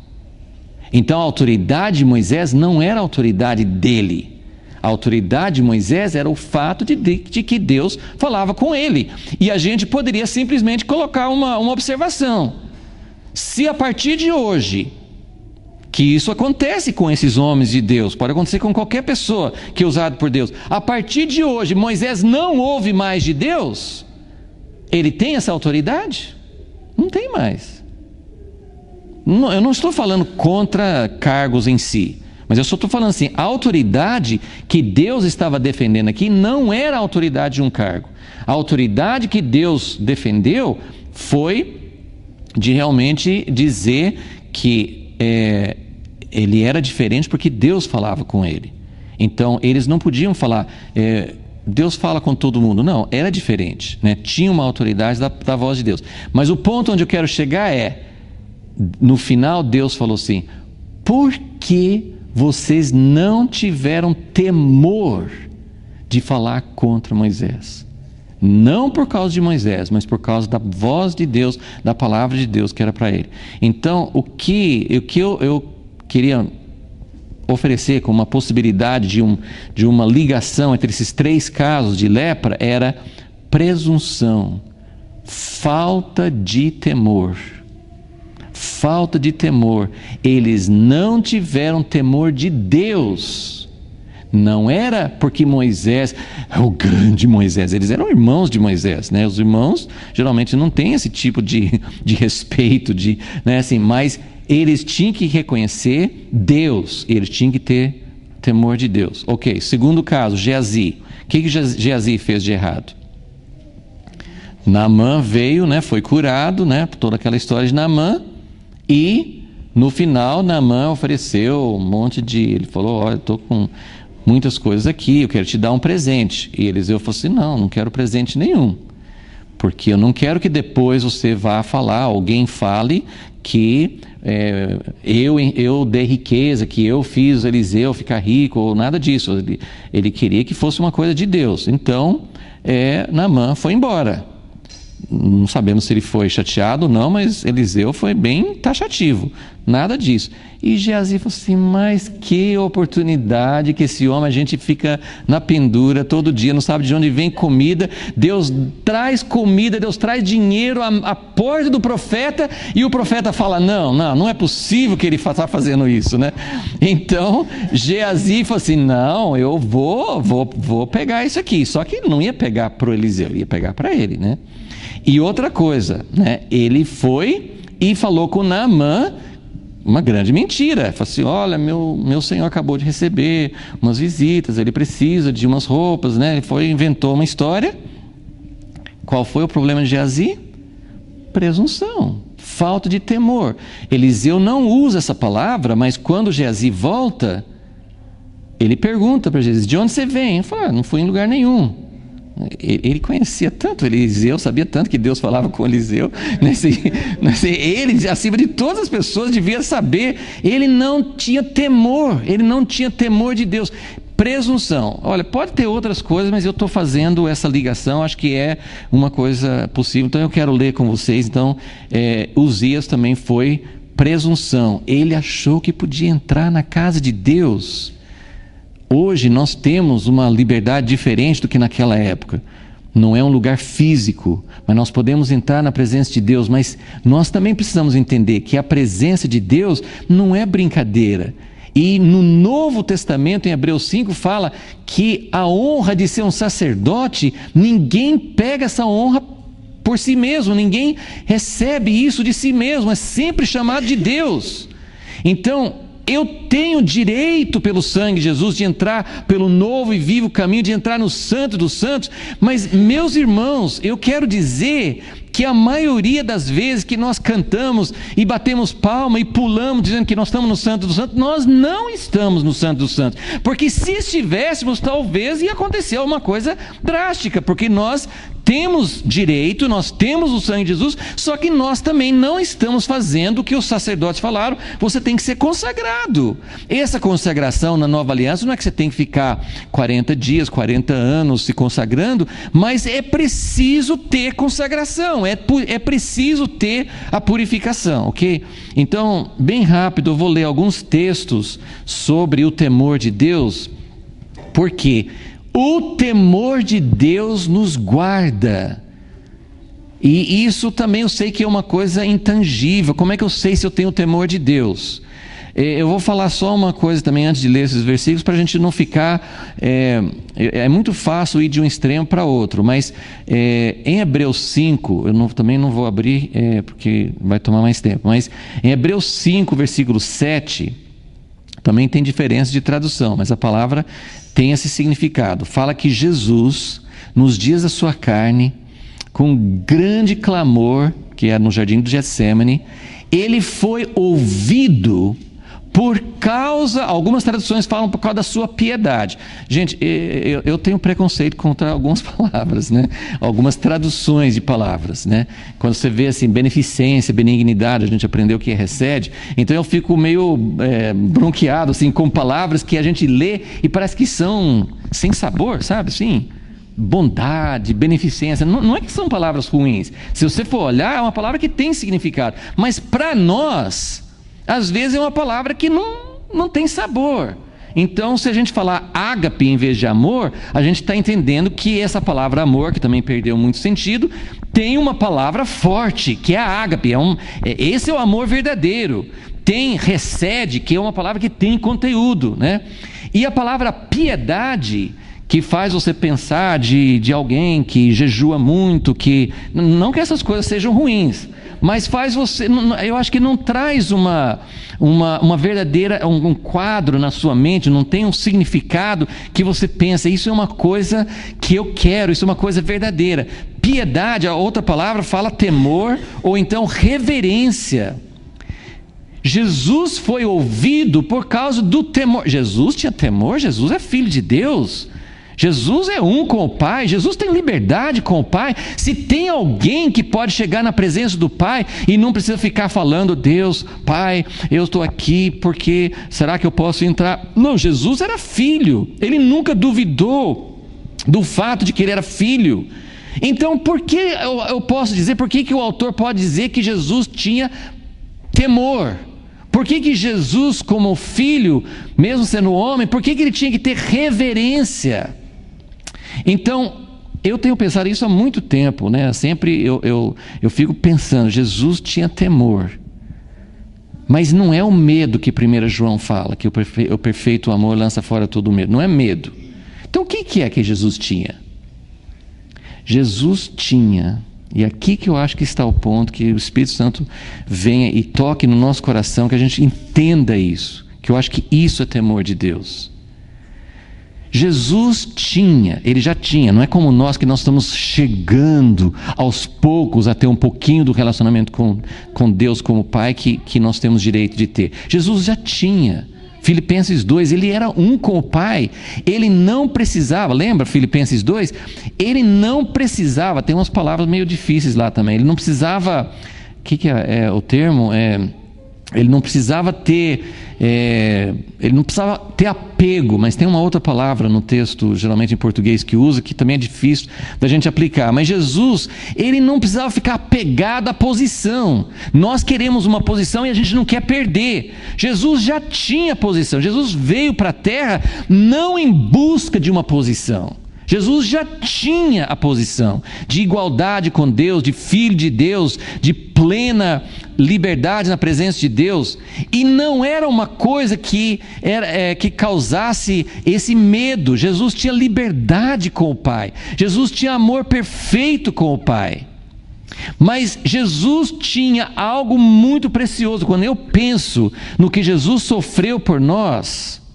Então a autoridade de Moisés não era a autoridade dele. A autoridade de Moisés era o fato de que Deus falava com ele. E a gente poderia simplesmente colocar uma observação: se a partir de hoje, que isso acontece com esses homens de Deus, pode acontecer com qualquer pessoa que é usado por Deus, a partir de hoje Moisés não ouve mais de Deus, ele tem essa autoridade? Não tem mais. Eu não estou falando contra cargos em si, mas eu só estou falando assim: a autoridade que Deus estava defendendo aqui não era a autoridade de um cargo. A autoridade que Deus defendeu foi de realmente dizer que ele era diferente porque Deus falava com ele. Então eles não podiam falar: Deus fala com todo mundo. Não, era diferente, né? Tinha uma autoridade da voz de Deus. Mas o ponto onde eu quero chegar no final Deus falou assim: por que vocês não tiveram temor de falar contra Moisés. Não por causa de Moisés, mas por causa da voz de Deus, da palavra de Deus que era para ele. Então, o que eu queria oferecer como uma possibilidade de uma ligação entre esses 3 casos de lepra era presunção, falta de temor. Falta de temor. Eles não tiveram temor de Deus. Não era porque Moisés, o grande Moisés, eles eram irmãos de Moisés, né? Os irmãos geralmente não têm esse tipo de respeito, né? Assim, mas eles tinham que reconhecer Deus, eles tinham que ter temor de Deus. Ok, segundo caso, Geazi. O que Geazi fez de errado? Naamã veio, né? Foi curado, né? Toda aquela história de Naamã, e no final Naamã ofereceu um monte de... Ele falou, olha, eu estou com muitas coisas aqui, eu quero te dar um presente. E Eliseu falou assim, não quero presente nenhum, porque eu não quero que depois você vá falar, alguém fale que eu dei riqueza, que eu fiz Eliseu ficar rico, ou nada disso. Ele queria que fosse uma coisa de Deus. Então Naamã foi embora. Não sabemos se ele foi chateado ou não, mas Eliseu foi bem taxativo, nada disso. E Geazi falou assim, mas que oportunidade que esse homem, a gente fica na pendura todo dia, não sabe de onde vem comida, Deus traz comida, Deus traz dinheiro à porta do profeta, e o profeta fala, não é possível que ele está fazendo isso, né? Então Geazi falou assim, não, eu vou pegar isso aqui. Só que ele não ia pegar para o Eliseu, ia pegar para ele, né? E outra coisa, né? Ele foi e falou com Naamã uma grande mentira. Falou assim, olha, meu senhor acabou de receber umas visitas, ele precisa de umas roupas, né? Ele inventou uma história. Qual foi o problema de Geazi? Presunção, falta de temor. Eliseu não usa essa palavra, mas quando Geazi volta, ele pergunta para Geazi, de onde você vem? Ele fala, não fui em lugar nenhum. Ele conhecia tanto Eliseu, sabia tanto que Deus falava com Eliseu, ele, acima de todas as pessoas, devia saber. Ele não tinha temor de Deus. Presunção, olha, pode ter outras coisas, mas eu estou fazendo essa ligação, acho que é uma coisa possível, então eu quero ler com vocês. Então Uzias também foi presunção, ele achou que podia entrar na casa de Deus. Hoje nós temos uma liberdade diferente do que naquela época. Não é um lugar físico, mas nós podemos entrar na presença de Deus. Mas nós também precisamos entender que a presença de Deus não é brincadeira. E no Novo Testamento, em Hebreus 5, fala que a honra de ser um sacerdote, ninguém pega essa honra por si mesmo, ninguém recebe isso de si mesmo, é sempre chamado de Deus. Então, eu tenho direito pelo sangue de Jesus de entrar pelo novo e vivo caminho, de entrar no Santo dos Santos, mas meus irmãos, eu quero dizer que a maioria das vezes que nós cantamos e batemos palma e pulamos dizendo que nós estamos no Santo dos Santos, nós não estamos no Santo dos Santos, porque se estivéssemos, talvez ia acontecer alguma coisa drástica, porque nós temos direito, nós temos o sangue de Jesus, só que nós também não estamos fazendo o que os sacerdotes falaram, você tem que ser consagrado. Essa consagração na nova aliança não é que você tem que ficar 40 dias, 40 anos se consagrando, mas é preciso ter consagração, é preciso ter a purificação, ok? Então, bem rápido, eu vou ler alguns textos sobre o temor de Deus, porque o temor de Deus nos guarda. E isso também eu sei que é uma coisa intangível. Como é que eu sei se eu tenho o temor de Deus? Eu vou falar só uma coisa também antes de ler esses versículos, para a gente não ficar... É muito fácil ir de um extremo para outro, mas em Hebreus 5, também não vou abrir, porque vai tomar mais tempo, mas em Hebreus 5, versículo 7, também tem diferença de tradução, mas a palavra tem esse significado. Fala que Jesus, nos dias da sua carne, com grande clamor, que é no jardim do Getsêmani, ele foi ouvido por causa, algumas traduções falam por causa da sua piedade. Gente, eu tenho preconceito contra algumas palavras, né? Algumas traduções de palavras, né? Quando você vê assim, beneficência, benignidade, a gente aprendeu que recede, então eu fico meio bronqueado assim, com palavras que a gente lê e parece que são sem sabor, sabe assim? Bondade, beneficência, não é que são palavras ruins. Se você for olhar, é uma palavra que tem significado. Mas para nós, às vezes é uma palavra que não tem sabor. Então, se a gente falar ágape em vez de amor, a gente está entendendo que essa palavra amor, que também perdeu muito sentido, tem uma palavra forte, que é a ágape. Esse é o amor verdadeiro. Tem recede, que é uma palavra que tem conteúdo, né? E a palavra piedade, que faz você pensar de alguém que jejua muito, que não que essas coisas sejam ruins, mas faz você, eu acho que não traz uma verdadeira, um quadro na sua mente, não tem um significado que você pensa, isso é uma coisa que eu quero, isso é uma coisa verdadeira. Piedade, a outra palavra fala temor, ou então reverência. Jesus foi ouvido por causa do temor. Jesus tinha temor, Jesus é filho de Deus. Jesus é um com o Pai, Jesus tem liberdade com o Pai. Se tem alguém que pode chegar na presença do Pai e não precisa ficar falando, Deus, Pai, eu estou aqui porque será que eu posso entrar? Não, Jesus era filho, ele nunca duvidou do fato de que ele era filho. Então, por que eu posso dizer, por que o autor pode dizer que Jesus tinha temor? Por que Jesus, como filho, mesmo sendo homem, por que ele tinha que ter reverência? Então, eu tenho pensado isso há muito tempo, né? Sempre eu fico pensando, Jesus tinha temor. Mas não é o medo que 1 João fala, que o perfeito amor lança fora todo medo. Não é medo. Então, o que é que Jesus tinha? Jesus tinha, e aqui que eu acho que está o ponto, que o Espírito Santo venha e toque no nosso coração, que a gente entenda isso, que eu acho que isso é temor de Deus. Jesus tinha, ele já tinha, não é como nós que nós estamos chegando aos poucos a ter um pouquinho do relacionamento com Deus como Pai que nós temos direito de ter. Jesus já tinha. Filipenses 2, ele era um com o Pai, ele não precisava, lembra Filipenses 2? Ele não precisava, tem umas palavras meio difíceis lá também, ele não precisava, o que é o termo? Ele não precisava ter apego, mas tem uma outra palavra no texto, geralmente em português, que usa, que também é difícil da gente aplicar. Mas Jesus, ele não precisava ficar apegado à posição. Nós queremos uma posição e a gente não quer perder. Jesus já tinha posição. Jesus veio para a terra não em busca de uma posição. Jesus já tinha a posição de igualdade com Deus, de filho de Deus, de plena liberdade na presença de Deus, e não era uma coisa que causasse esse medo. Jesus tinha liberdade com o Pai, Jesus tinha amor perfeito com o Pai, mas Jesus tinha algo muito precioso. Quando eu penso no que Jesus sofreu por nós,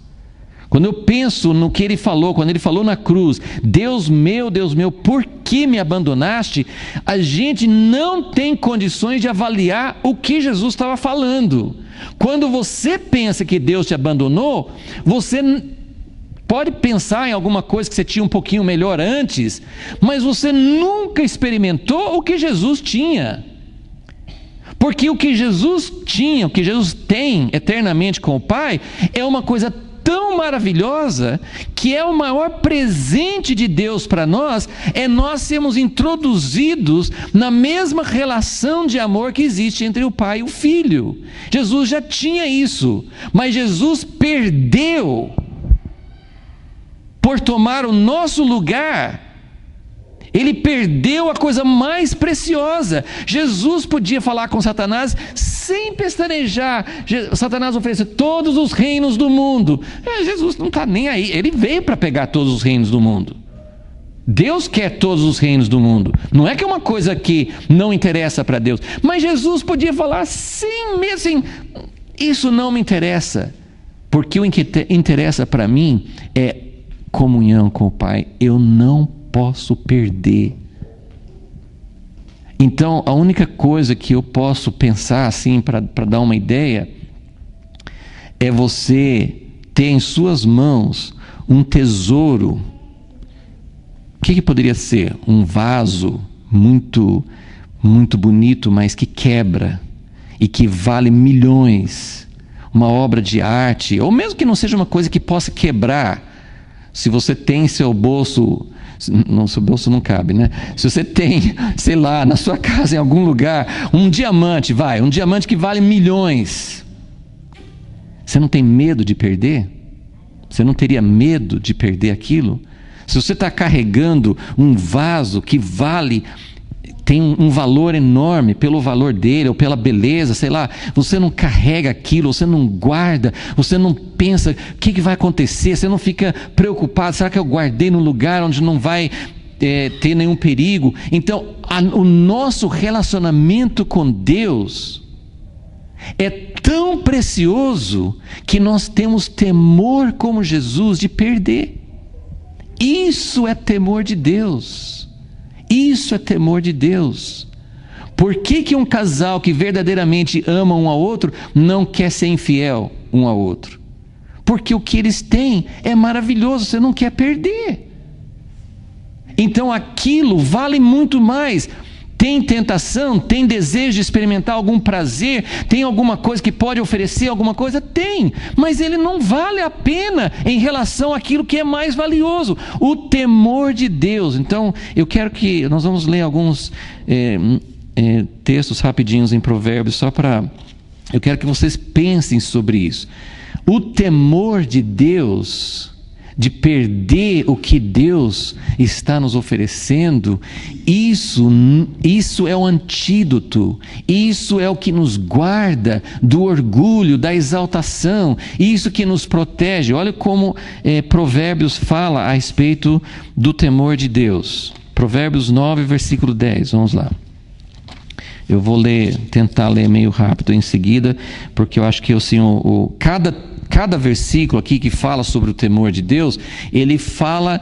quando eu penso no que ele falou, quando ele falou na cruz, Deus meu, por que me abandonaste? A gente não tem condições de avaliar o que Jesus estava falando. Quando você pensa que Deus te abandonou, você pode pensar em alguma coisa que você tinha um pouquinho melhor antes, mas você nunca experimentou o que Jesus tinha. Porque o que Jesus tinha, o que Jesus tem eternamente com o Pai, é uma coisa tão maravilhosa, que é o maior presente de Deus para nós, é nós sermos introduzidos na mesma relação de amor que existe entre o Pai e o Filho. Jesus já tinha isso, mas Jesus perdeu por tomar o nosso lugar. Ele perdeu a coisa mais preciosa. Jesus podia falar com Satanás sem pestanejar. Satanás oferece todos os reinos do mundo. Jesus não está nem aí. Ele veio para pegar todos os reinos do mundo. Deus quer todos os reinos do mundo. Não é que é uma coisa que não interessa para Deus. Mas Jesus podia falar sim, mesmo assim, isso não me interessa. Porque o que interessa para mim é comunhão com o Pai. Eu não posso perder. Então, a única coisa que eu posso pensar assim, para dar uma ideia, é você ter em suas mãos um tesouro. O que poderia ser? Um vaso muito, muito bonito, mas que quebra e que vale milhões. Uma obra de arte, ou mesmo que não seja uma coisa que possa quebrar, Se você tem em seu bolso, no seu bolso não cabe, né? Se você tem, sei lá, na sua casa, em algum lugar, um diamante que vale milhões, você não tem medo de perder? Você não teria medo de perder aquilo? Se você está carregando um vaso que tem um valor enorme pelo valor dele ou pela beleza, sei lá, você não carrega aquilo, você não guarda, você não pensa o que vai acontecer, você não fica preocupado, será que eu guardei num lugar onde não vai ter nenhum perigo? Então, o nosso relacionamento com Deus é tão precioso que nós temos temor como Jesus de perder. Isso é temor de Deus. Isso é temor de Deus. Por que um casal que verdadeiramente ama um ao outro não quer ser infiel um ao outro? Porque o que eles têm é maravilhoso, você não quer perder. Então aquilo vale muito mais. Tem tentação, tem desejo de experimentar algum prazer, tem alguma coisa que pode oferecer alguma coisa? Tem, mas ele não vale a pena em relação àquilo que é mais valioso, o temor de Deus. Então, eu quero que nós vamos ler alguns textos rapidinhos em Provérbios, eu quero que vocês pensem sobre isso. O temor de Deus, de perder o que Deus está nos oferecendo, isso é o antídoto, isso é o que nos guarda do orgulho, da exaltação, isso que nos protege. Olha como Provérbios fala a respeito do temor de Deus. Provérbios 9, versículo 10, vamos lá. Eu vou tentar ler meio rápido em seguida, porque eu acho que assim, cada versículo aqui que fala sobre o temor de Deus, ele fala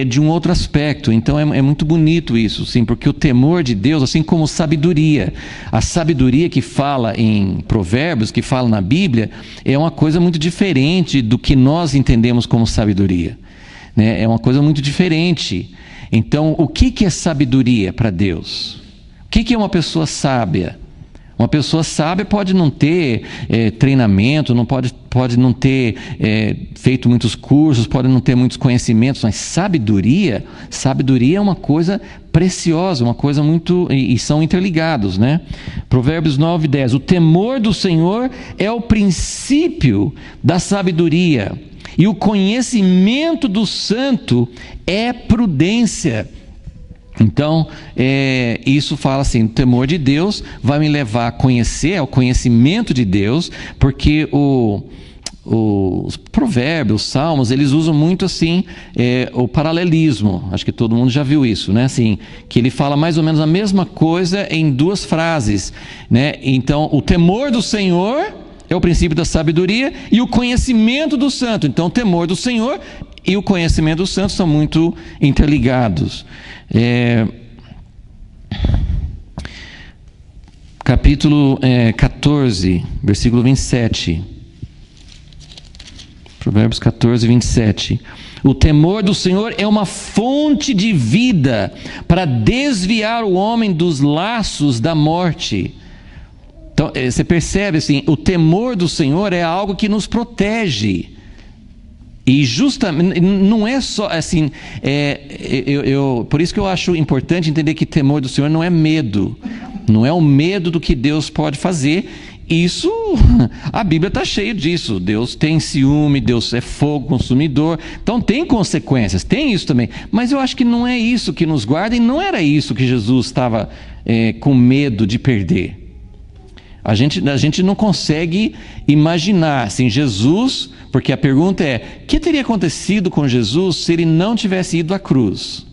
de um outro aspecto. Então é muito bonito isso, sim, porque o temor de Deus, assim como sabedoria, a sabedoria que fala em Provérbios, que fala na Bíblia, é uma coisa muito diferente do que nós entendemos como sabedoria, né? É uma coisa muito diferente. Então, o que é sabedoria para Deus? O que é uma pessoa sábia? Uma pessoa sábia pode não ter treinamento, pode não ter feito muitos cursos, pode não ter muitos conhecimentos, mas sabedoria é uma coisa preciosa, uma coisa muito... e são interligados, né? Provérbios 9, 10. O temor do Senhor é o princípio da sabedoria, e o conhecimento do santo é prudência. Então, isso fala assim, o temor de Deus vai me levar a conhecer, ao conhecimento de Deus, porque os provérbios, os salmos, eles usam muito assim, o paralelismo. Acho que todo mundo já viu isso, né? Assim, que ele fala mais ou menos a mesma coisa em duas frases, né? Então, o temor do Senhor é o princípio da sabedoria e o conhecimento do santo. Então, o temor do Senhor e o conhecimento do santo são muito interligados. Capítulo 14, versículo 27. Provérbios 14, 27. O temor do Senhor é uma fonte de vida para desviar o homem dos laços da morte. Então, você percebe assim, o temor do Senhor é algo que nos protege. E justamente, não é só assim, por isso que eu acho importante entender que temor do Senhor não é medo. Não é o medo do que Deus pode fazer. Isso, a Bíblia está cheia disso. Deus tem ciúme, Deus é fogo consumidor. Então tem consequências, tem isso também. Mas eu acho que não é isso que nos guarda, e não era isso que Jesus estava com medo de perder. A gente não consegue imaginar assim, Jesus, porque a pergunta é: o que teria acontecido com Jesus se ele não tivesse ido à cruz?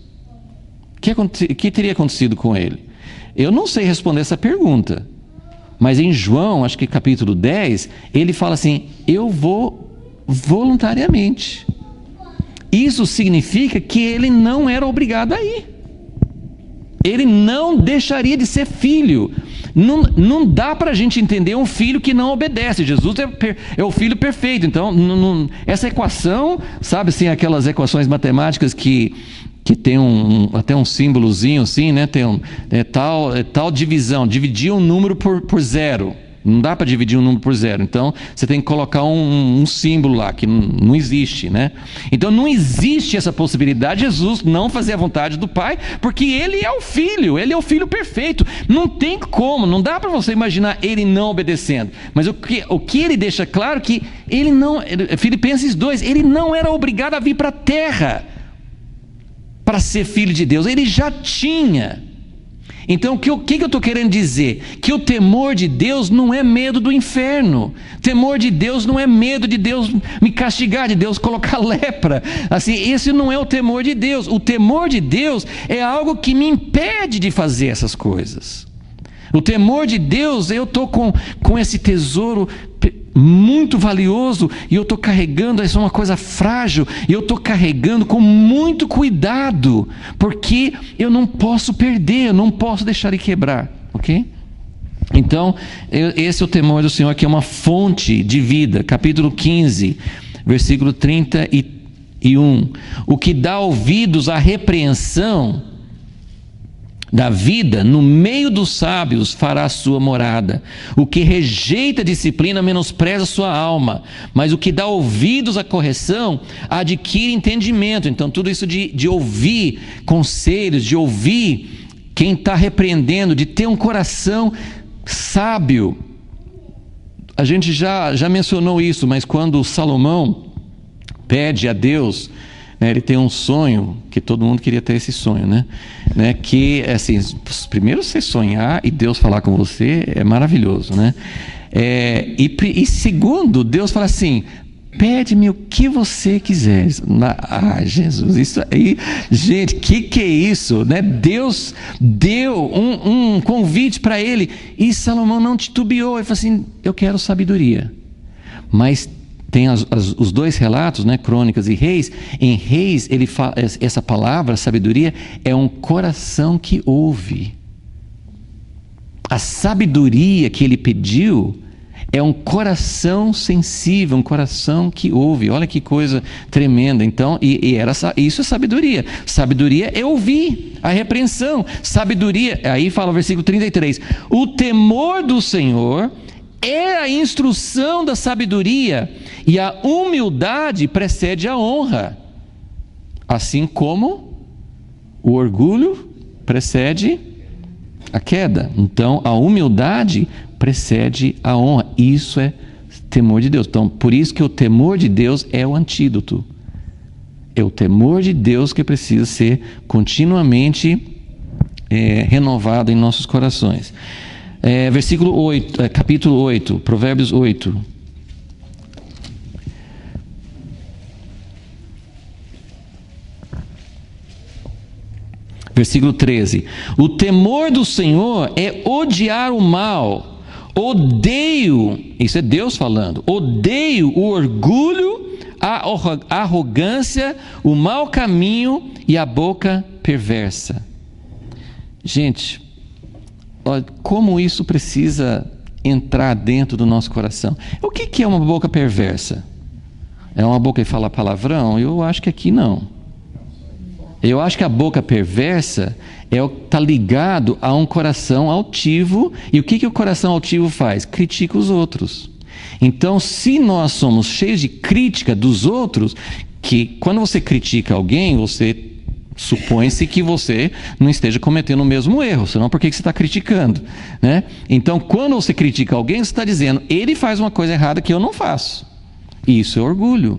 O que teria acontecido com ele? Eu não sei responder essa pergunta, mas em João, acho que capítulo 10, ele fala assim: eu vou voluntariamente. Isso significa que ele não era obrigado a ir. Ele não deixaria de ser filho. Não dá para a gente entender um filho que não obedece. Jesus é o filho perfeito. Então, essa equação, sabe assim, aquelas equações matemáticas que tem até um símbolozinho assim, né? Tem tal divisão, dividir um número por zero. Não dá para dividir um número por zero. Então, você tem que colocar um símbolo lá, que não existe, né? Então, não existe essa possibilidade de Jesus não fazer a vontade do Pai, porque Ele é o Filho perfeito. Não tem como, não dá para você imaginar Ele não obedecendo. Mas o que Ele deixa claro que Ele não, Filipenses 2, Ele não era obrigado a vir para a terra para ser Filho de Deus. Ele já tinha. Então, o que eu estou querendo dizer? Que o temor de Deus não é medo do inferno. Temor de Deus não é medo de Deus me castigar, de Deus colocar lepra. Assim, esse não é o temor de Deus. O temor de Deus é algo que me impede de fazer essas coisas. O temor de Deus, eu estou com esse tesouro muito valioso e eu estou carregando, isso é uma coisa frágil, e eu estou carregando com muito cuidado, porque eu não posso perder, eu não posso deixar ele quebrar, ok? Então, esse é o temor do Senhor, que é uma fonte de vida. Capítulo 15, versículo 31. O que dá ouvidos à repreensão da vida, no meio dos sábios fará a sua morada. O que rejeita a disciplina menospreza a sua alma, mas o que dá ouvidos à correção adquire entendimento. Então, tudo isso de ouvir conselhos, de ouvir quem está repreendendo, de ter um coração sábio. A gente já mencionou isso, mas quando Salomão pede a Deus, ele tem um sonho, que todo mundo queria ter esse sonho, né? Que, assim, primeiro você sonhar e Deus falar com você é maravilhoso, né? E segundo, Deus fala assim: pede-me o que você quiser. Jesus, isso aí, gente, que é isso, né? Deus deu um convite para ele, e Salomão não titubeou, ele falou assim: eu quero sabedoria. Mas tem os dois relatos, né, Crônicas e Reis. Em Reis, ele fala, essa palavra, sabedoria, é um coração que ouve. A sabedoria que ele pediu é um coração sensível, um coração que ouve. Olha que coisa tremenda. Então, isso é sabedoria. Sabedoria é ouvir a repreensão. Sabedoria, aí fala o versículo 33, o temor do Senhor é a instrução da sabedoria, e a humildade precede a honra, assim como o orgulho precede a queda. Então, a humildade precede a honra. Isso é temor de Deus. Então, por isso que o temor de Deus é o antídoto. É o temor de Deus que precisa ser continuamente renovado em nossos corações. Versículo 8, capítulo 8, Provérbios 8. Versículo 13. O temor do Senhor é odiar o mal. Odeio, isso é Deus falando, odeio o orgulho, a arrogância, o mau caminho e a boca perversa. Gente, olha, como isso precisa entrar dentro do nosso coração. O que é uma boca perversa? É uma boca que fala palavrão? Eu acho que aqui não. Eu acho que a boca perversa está ligado a um coração altivo. E o que o coração altivo faz? Critica os outros. Então, se nós somos cheios de crítica dos outros, que quando você critica alguém, você supõe-se que você não esteja cometendo o mesmo erro, senão por que você está criticando, né? Então, quando você critica alguém, você está dizendo: ele faz uma coisa errada que eu não faço. Isso é orgulho.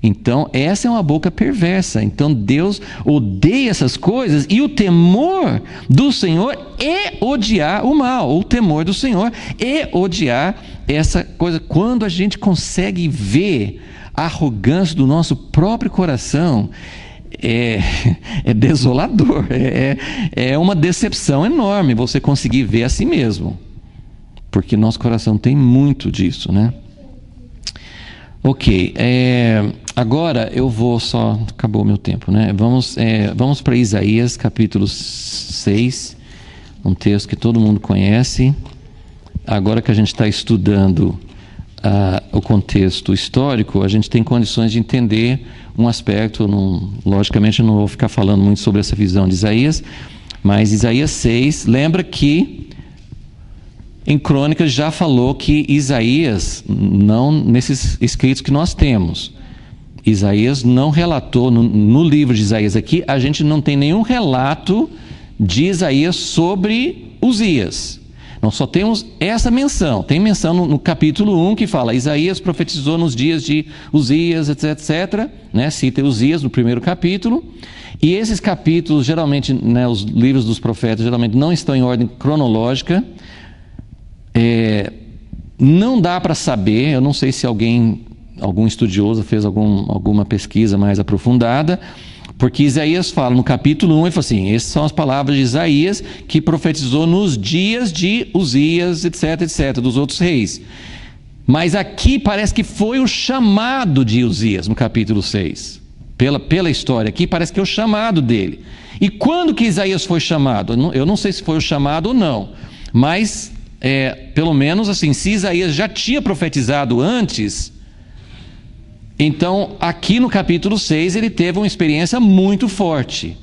Então, essa é uma boca perversa. Então, Deus odeia essas coisas, e o temor do Senhor é odiar o mal. O temor do Senhor é odiar essa coisa. Quando a gente consegue ver a arrogância do nosso próprio coração, é desolador, é uma decepção enorme você conseguir ver a si mesmo, porque nosso coração tem muito disso, né? Ok, agora eu vou só... Acabou o meu tempo, né? Vamos para Isaías capítulo 6, um texto que todo mundo conhece. Agora que a gente está estudando o contexto histórico, a gente tem condições de entender um aspecto. Logicamente eu não vou ficar falando muito sobre essa visão de Isaías, mas Isaías 6, lembra que em Crônicas já falou que Isaías, não nesses escritos que nós temos, Isaías não relatou, no livro de Isaías aqui, a gente não tem nenhum relato de Isaías sobre Uzias. Nós só temos essa menção. Tem menção no capítulo 1 que fala: Isaías profetizou nos dias de Uzias, etc. Né? Cita Uzias no primeiro capítulo. E esses capítulos, geralmente, né, os livros dos profetas, geralmente não estão em ordem cronológica. Não dá para saber, eu não sei se algum estudioso fez alguma pesquisa mais aprofundada, porque Isaías fala no capítulo 1, ele fala assim: essas são as palavras de Isaías que profetizou nos dias de Uzias, etc, dos outros reis. Mas aqui parece que foi o chamado de Uzias, no capítulo 6. Pela história aqui, parece que é o chamado dele. E quando que Isaías foi chamado? Eu não sei se foi o chamado ou não, mas pelo menos assim, se Isaías já tinha profetizado antes, então aqui no capítulo 6 ele teve uma experiência muito forte.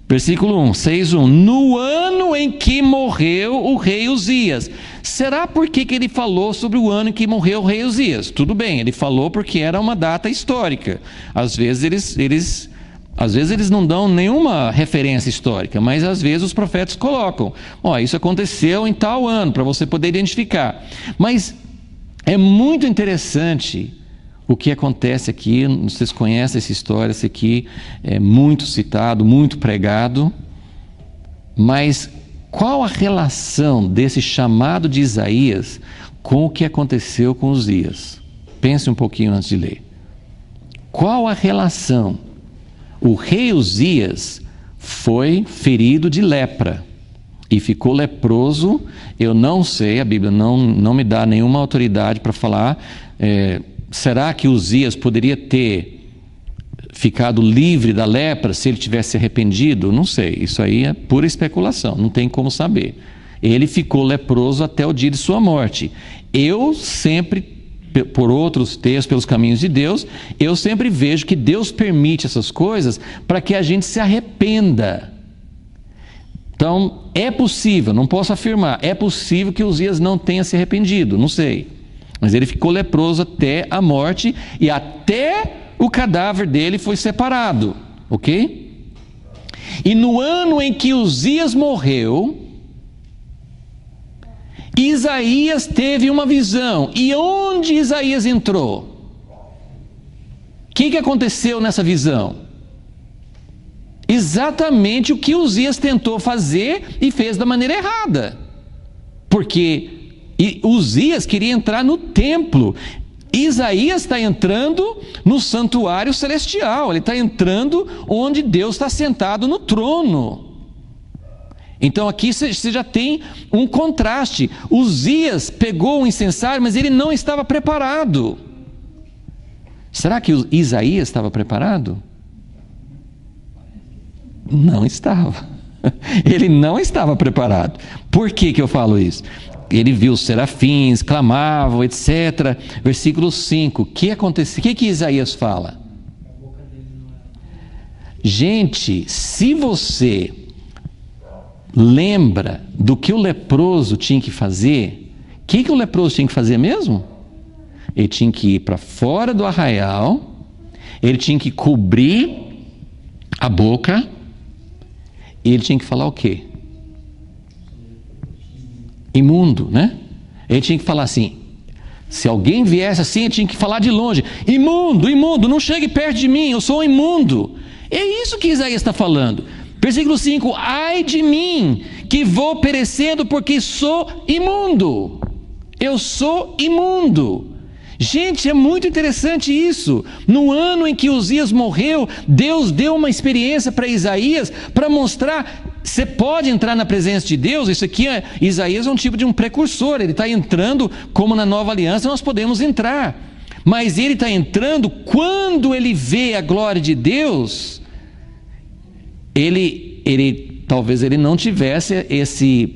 Versículo 1, 6:1: no ano em que morreu o rei Uzias. Será por que ele falou sobre o ano em que morreu o rei Uzias? Tudo bem, ele falou porque era uma data histórica. Às vezes eles não dão nenhuma referência histórica, mas às vezes os profetas colocam: isso aconteceu em tal ano, para você poder identificar. Mas é muito interessante o que acontece aqui. Vocês conhecem essa história, isso aqui é muito citado, muito pregado. Mas qual a relação desse chamado de Isaías com o que aconteceu com Uzias? Pense um pouquinho antes de ler. Qual a relação? O rei Uzias foi ferido de lepra e ficou leproso. Eu não sei, a Bíblia não me dá nenhuma autoridade para falar. Será que Uzias poderia ter ficado livre da lepra se ele tivesse se arrependido? Não sei, isso aí é pura especulação, não tem como saber. Ele ficou leproso até o dia de sua morte. Eu sempre, por outros textos, pelos caminhos de Deus, eu sempre vejo que Deus permite essas coisas para que a gente se arrependa. Então, é possível, não posso afirmar, é possível que Uzias não tenha se arrependido, não sei. Mas ele ficou leproso até a morte e até o cadáver dele foi separado, ok? E no ano em que Uzias morreu, Isaías teve uma visão. E onde Isaías entrou? O que aconteceu nessa visão? Exatamente o que Uzias tentou fazer e fez da maneira errada. Porque Uzias queria entrar no templo. Isaías está entrando no santuário celestial. Ele está entrando onde Deus está sentado no trono. Então aqui você já tem um contraste. Uzias pegou o incensário, mas ele não estava preparado. Será que Isaías estava preparado? Não estava. Ele não estava preparado. Por que eu falo isso? Ele viu os serafins, clamavam, etc. Versículo 5. O que aconteceu? O que Isaías fala? Gente, se você lembra do que o leproso tinha que fazer, o que o leproso tinha que fazer mesmo? Ele tinha que ir para fora do arraial, ele tinha que cobrir a boca, e ele tinha que falar o quê? Imundo, né? Ele tinha que falar assim, se alguém viesse assim, ele tinha que falar de longe: imundo, imundo, não chegue perto de mim, eu sou um imundo. É isso que Isaías está falando. Versículo 5: ai de mim, que vou perecendo, porque sou imundo. Eu sou imundo. Gente, é muito interessante isso. No ano em que Uzias morreu, Deus deu uma experiência para Isaías para mostrar: você pode entrar na presença de Deus. Isso aqui, Isaías é um tipo de um precursor. Ele está entrando, como na nova aliança nós podemos entrar. Mas ele está entrando quando ele vê a glória de Deus. Talvez ele não tivesse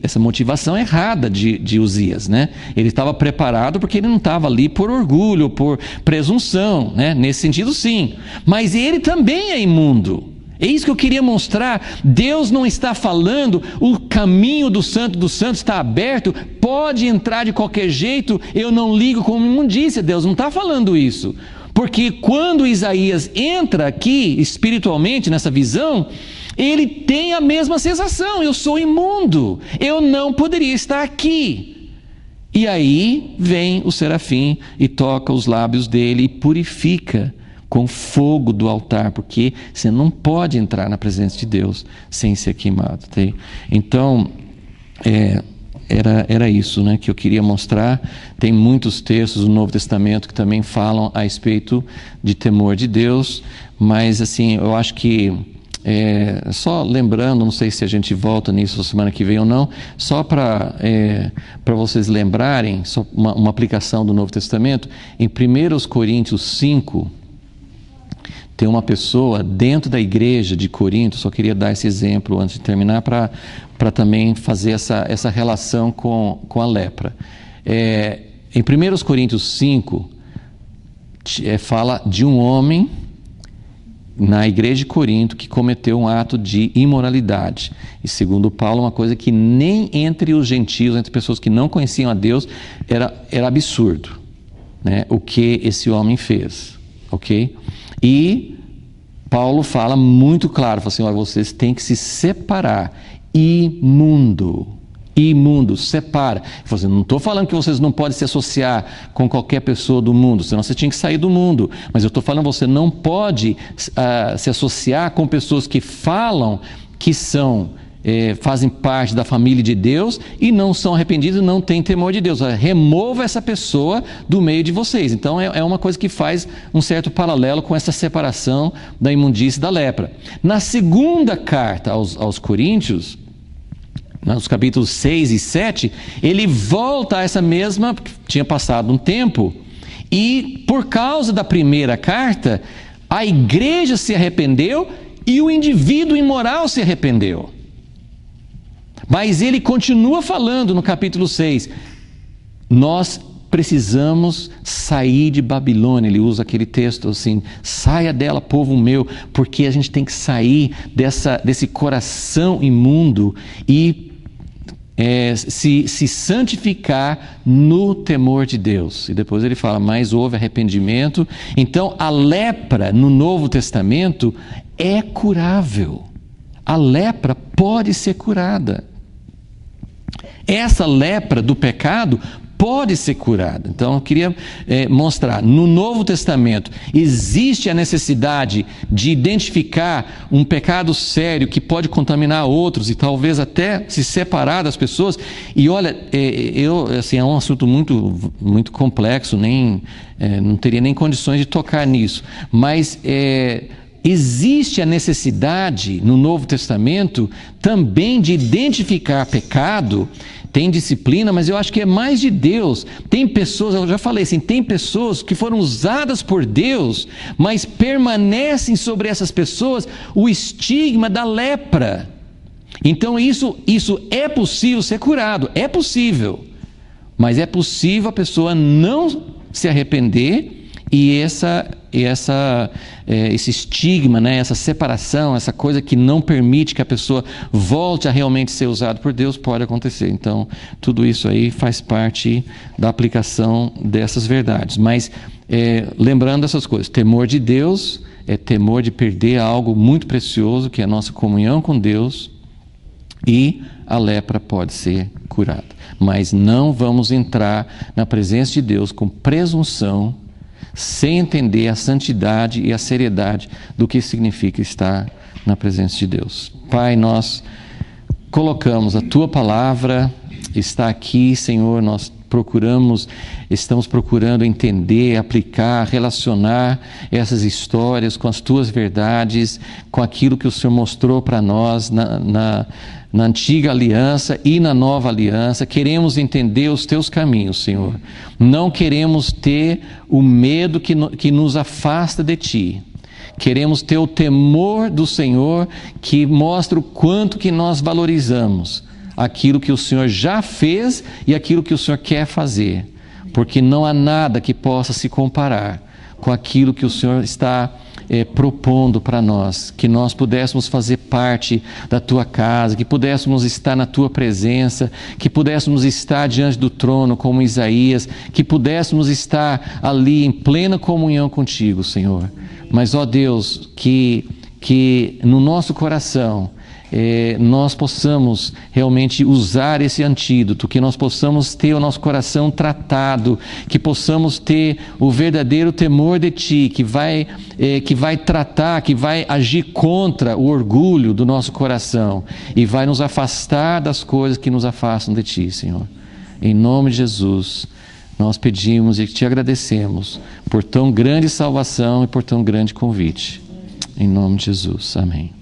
essa motivação errada de Uzias, né? Ele estava preparado porque ele não estava ali por orgulho, por presunção, né? Nesse sentido, sim. Mas ele também é imundo. É isso que eu queria mostrar. Deus não está falando, o caminho do Santo dos Santos está aberto, pode entrar de qualquer jeito, eu não ligo com imundícia. Deus não está falando isso. Porque quando Isaías entra aqui, espiritualmente, nessa visão, ele tem a mesma sensação: eu sou imundo, eu não poderia estar aqui. E aí vem o serafim e toca os lábios dele e purifica com fogo do altar, porque você não pode entrar na presença de Deus sem ser queimado. Tá? Então, era isso, né, que eu queria mostrar. Tem muitos textos do Novo Testamento que também falam a respeito de temor de Deus, mas assim, eu acho que só lembrando, não sei se a gente volta nisso semana que vem ou não, só para vocês lembrarem, só uma aplicação do Novo Testamento. Em 1 Coríntios 5, tem uma pessoa dentro da igreja de Corinto, só queria dar esse exemplo antes de terminar, para também fazer essa relação com a lepra. Em 1 Coríntios 5, fala de um homem na igreja de Corinto que cometeu um ato de imoralidade. E segundo Paulo, uma coisa que nem entre os gentios, entre pessoas que não conheciam a Deus, era absurdo, né, o que esse homem fez. Ok? E Paulo fala muito claro, fala assim: olha, vocês têm que se separar. Imundo, separa. Ele falou assim: não estou falando que vocês não podem se associar com qualquer pessoa do mundo, senão você tinha que sair do mundo. Mas eu estou falando que você não pode se associar com pessoas que falam que fazem parte da família de Deus e não são arrependidos e não têm temor de Deus. Remova essa pessoa do meio de vocês. Então é uma coisa que faz um certo paralelo com essa separação da imundície e da lepra. Na segunda carta aos Coríntios, nos capítulos 6 e 7, ele volta a essa mesma, porque tinha passado um tempo, e por causa da primeira carta, a igreja se arrependeu e o indivíduo imoral se arrependeu. Mas ele continua falando no capítulo 6, nós precisamos sair de Babilônia. Ele usa aquele texto assim: saia dela, povo meu, porque a gente tem que sair desse coração imundo e se santificar no temor de Deus. E depois ele fala: mas houve arrependimento. Então a lepra no Novo Testamento é curável. A lepra pode ser curada. Essa lepra do pecado pode ser curada. Então eu queria mostrar, no Novo Testamento existe a necessidade de identificar um pecado sério que pode contaminar outros e talvez até se separar das pessoas. E olha, é um assunto muito, muito complexo, não teria nem condições de tocar nisso, mas existe a necessidade no Novo Testamento também de identificar pecado. Tem disciplina, mas eu acho que é mais de Deus. Tem pessoas, eu já falei assim, tem pessoas que foram usadas por Deus, mas permanecem sobre essas pessoas o estigma da lepra. Então isso é possível ser curado, é possível. Mas é possível a pessoa não se arrepender e esse estigma, né, essa separação, essa coisa que não permite que a pessoa volte a realmente ser usada por Deus, pode acontecer. Então, tudo isso aí faz parte da aplicação dessas verdades. Mas, lembrando essas coisas, temor de Deus é temor de perder algo muito precioso, que é a nossa comunhão com Deus, e a lepra pode ser curada. Mas não vamos entrar na presença de Deus com presunção, sem entender a santidade e a seriedade do que significa estar na presença de Deus. Pai, nós colocamos a Tua palavra, está aqui, Senhor, nós estamos procurando entender, aplicar, relacionar essas histórias com as Tuas verdades, com aquilo que o Senhor mostrou para nós na antiga aliança e na nova aliança. Queremos entender os Teus caminhos, Senhor. Não queremos ter o medo que nos afasta de Ti. Queremos ter o temor do Senhor, que mostra o quanto que nós valorizamos aquilo que o Senhor já fez e aquilo que o Senhor quer fazer. Porque não há nada que possa se comparar com aquilo que o Senhor está propondo para nós, que nós pudéssemos fazer parte da Tua casa, que pudéssemos estar na Tua presença, que pudéssemos estar diante do trono como Isaías, que pudéssemos estar ali em plena comunhão contigo, Senhor. Mas, ó Deus, que no nosso coração nós possamos realmente usar esse antídoto, que nós possamos ter o nosso coração tratado, que possamos ter o verdadeiro temor de Ti, que vai tratar, que vai agir contra o orgulho do nosso coração e vai nos afastar das coisas que nos afastam de Ti, Senhor. Em nome de Jesus, nós pedimos e Te agradecemos por tão grande salvação e por tão grande convite. Em nome de Jesus. Amém.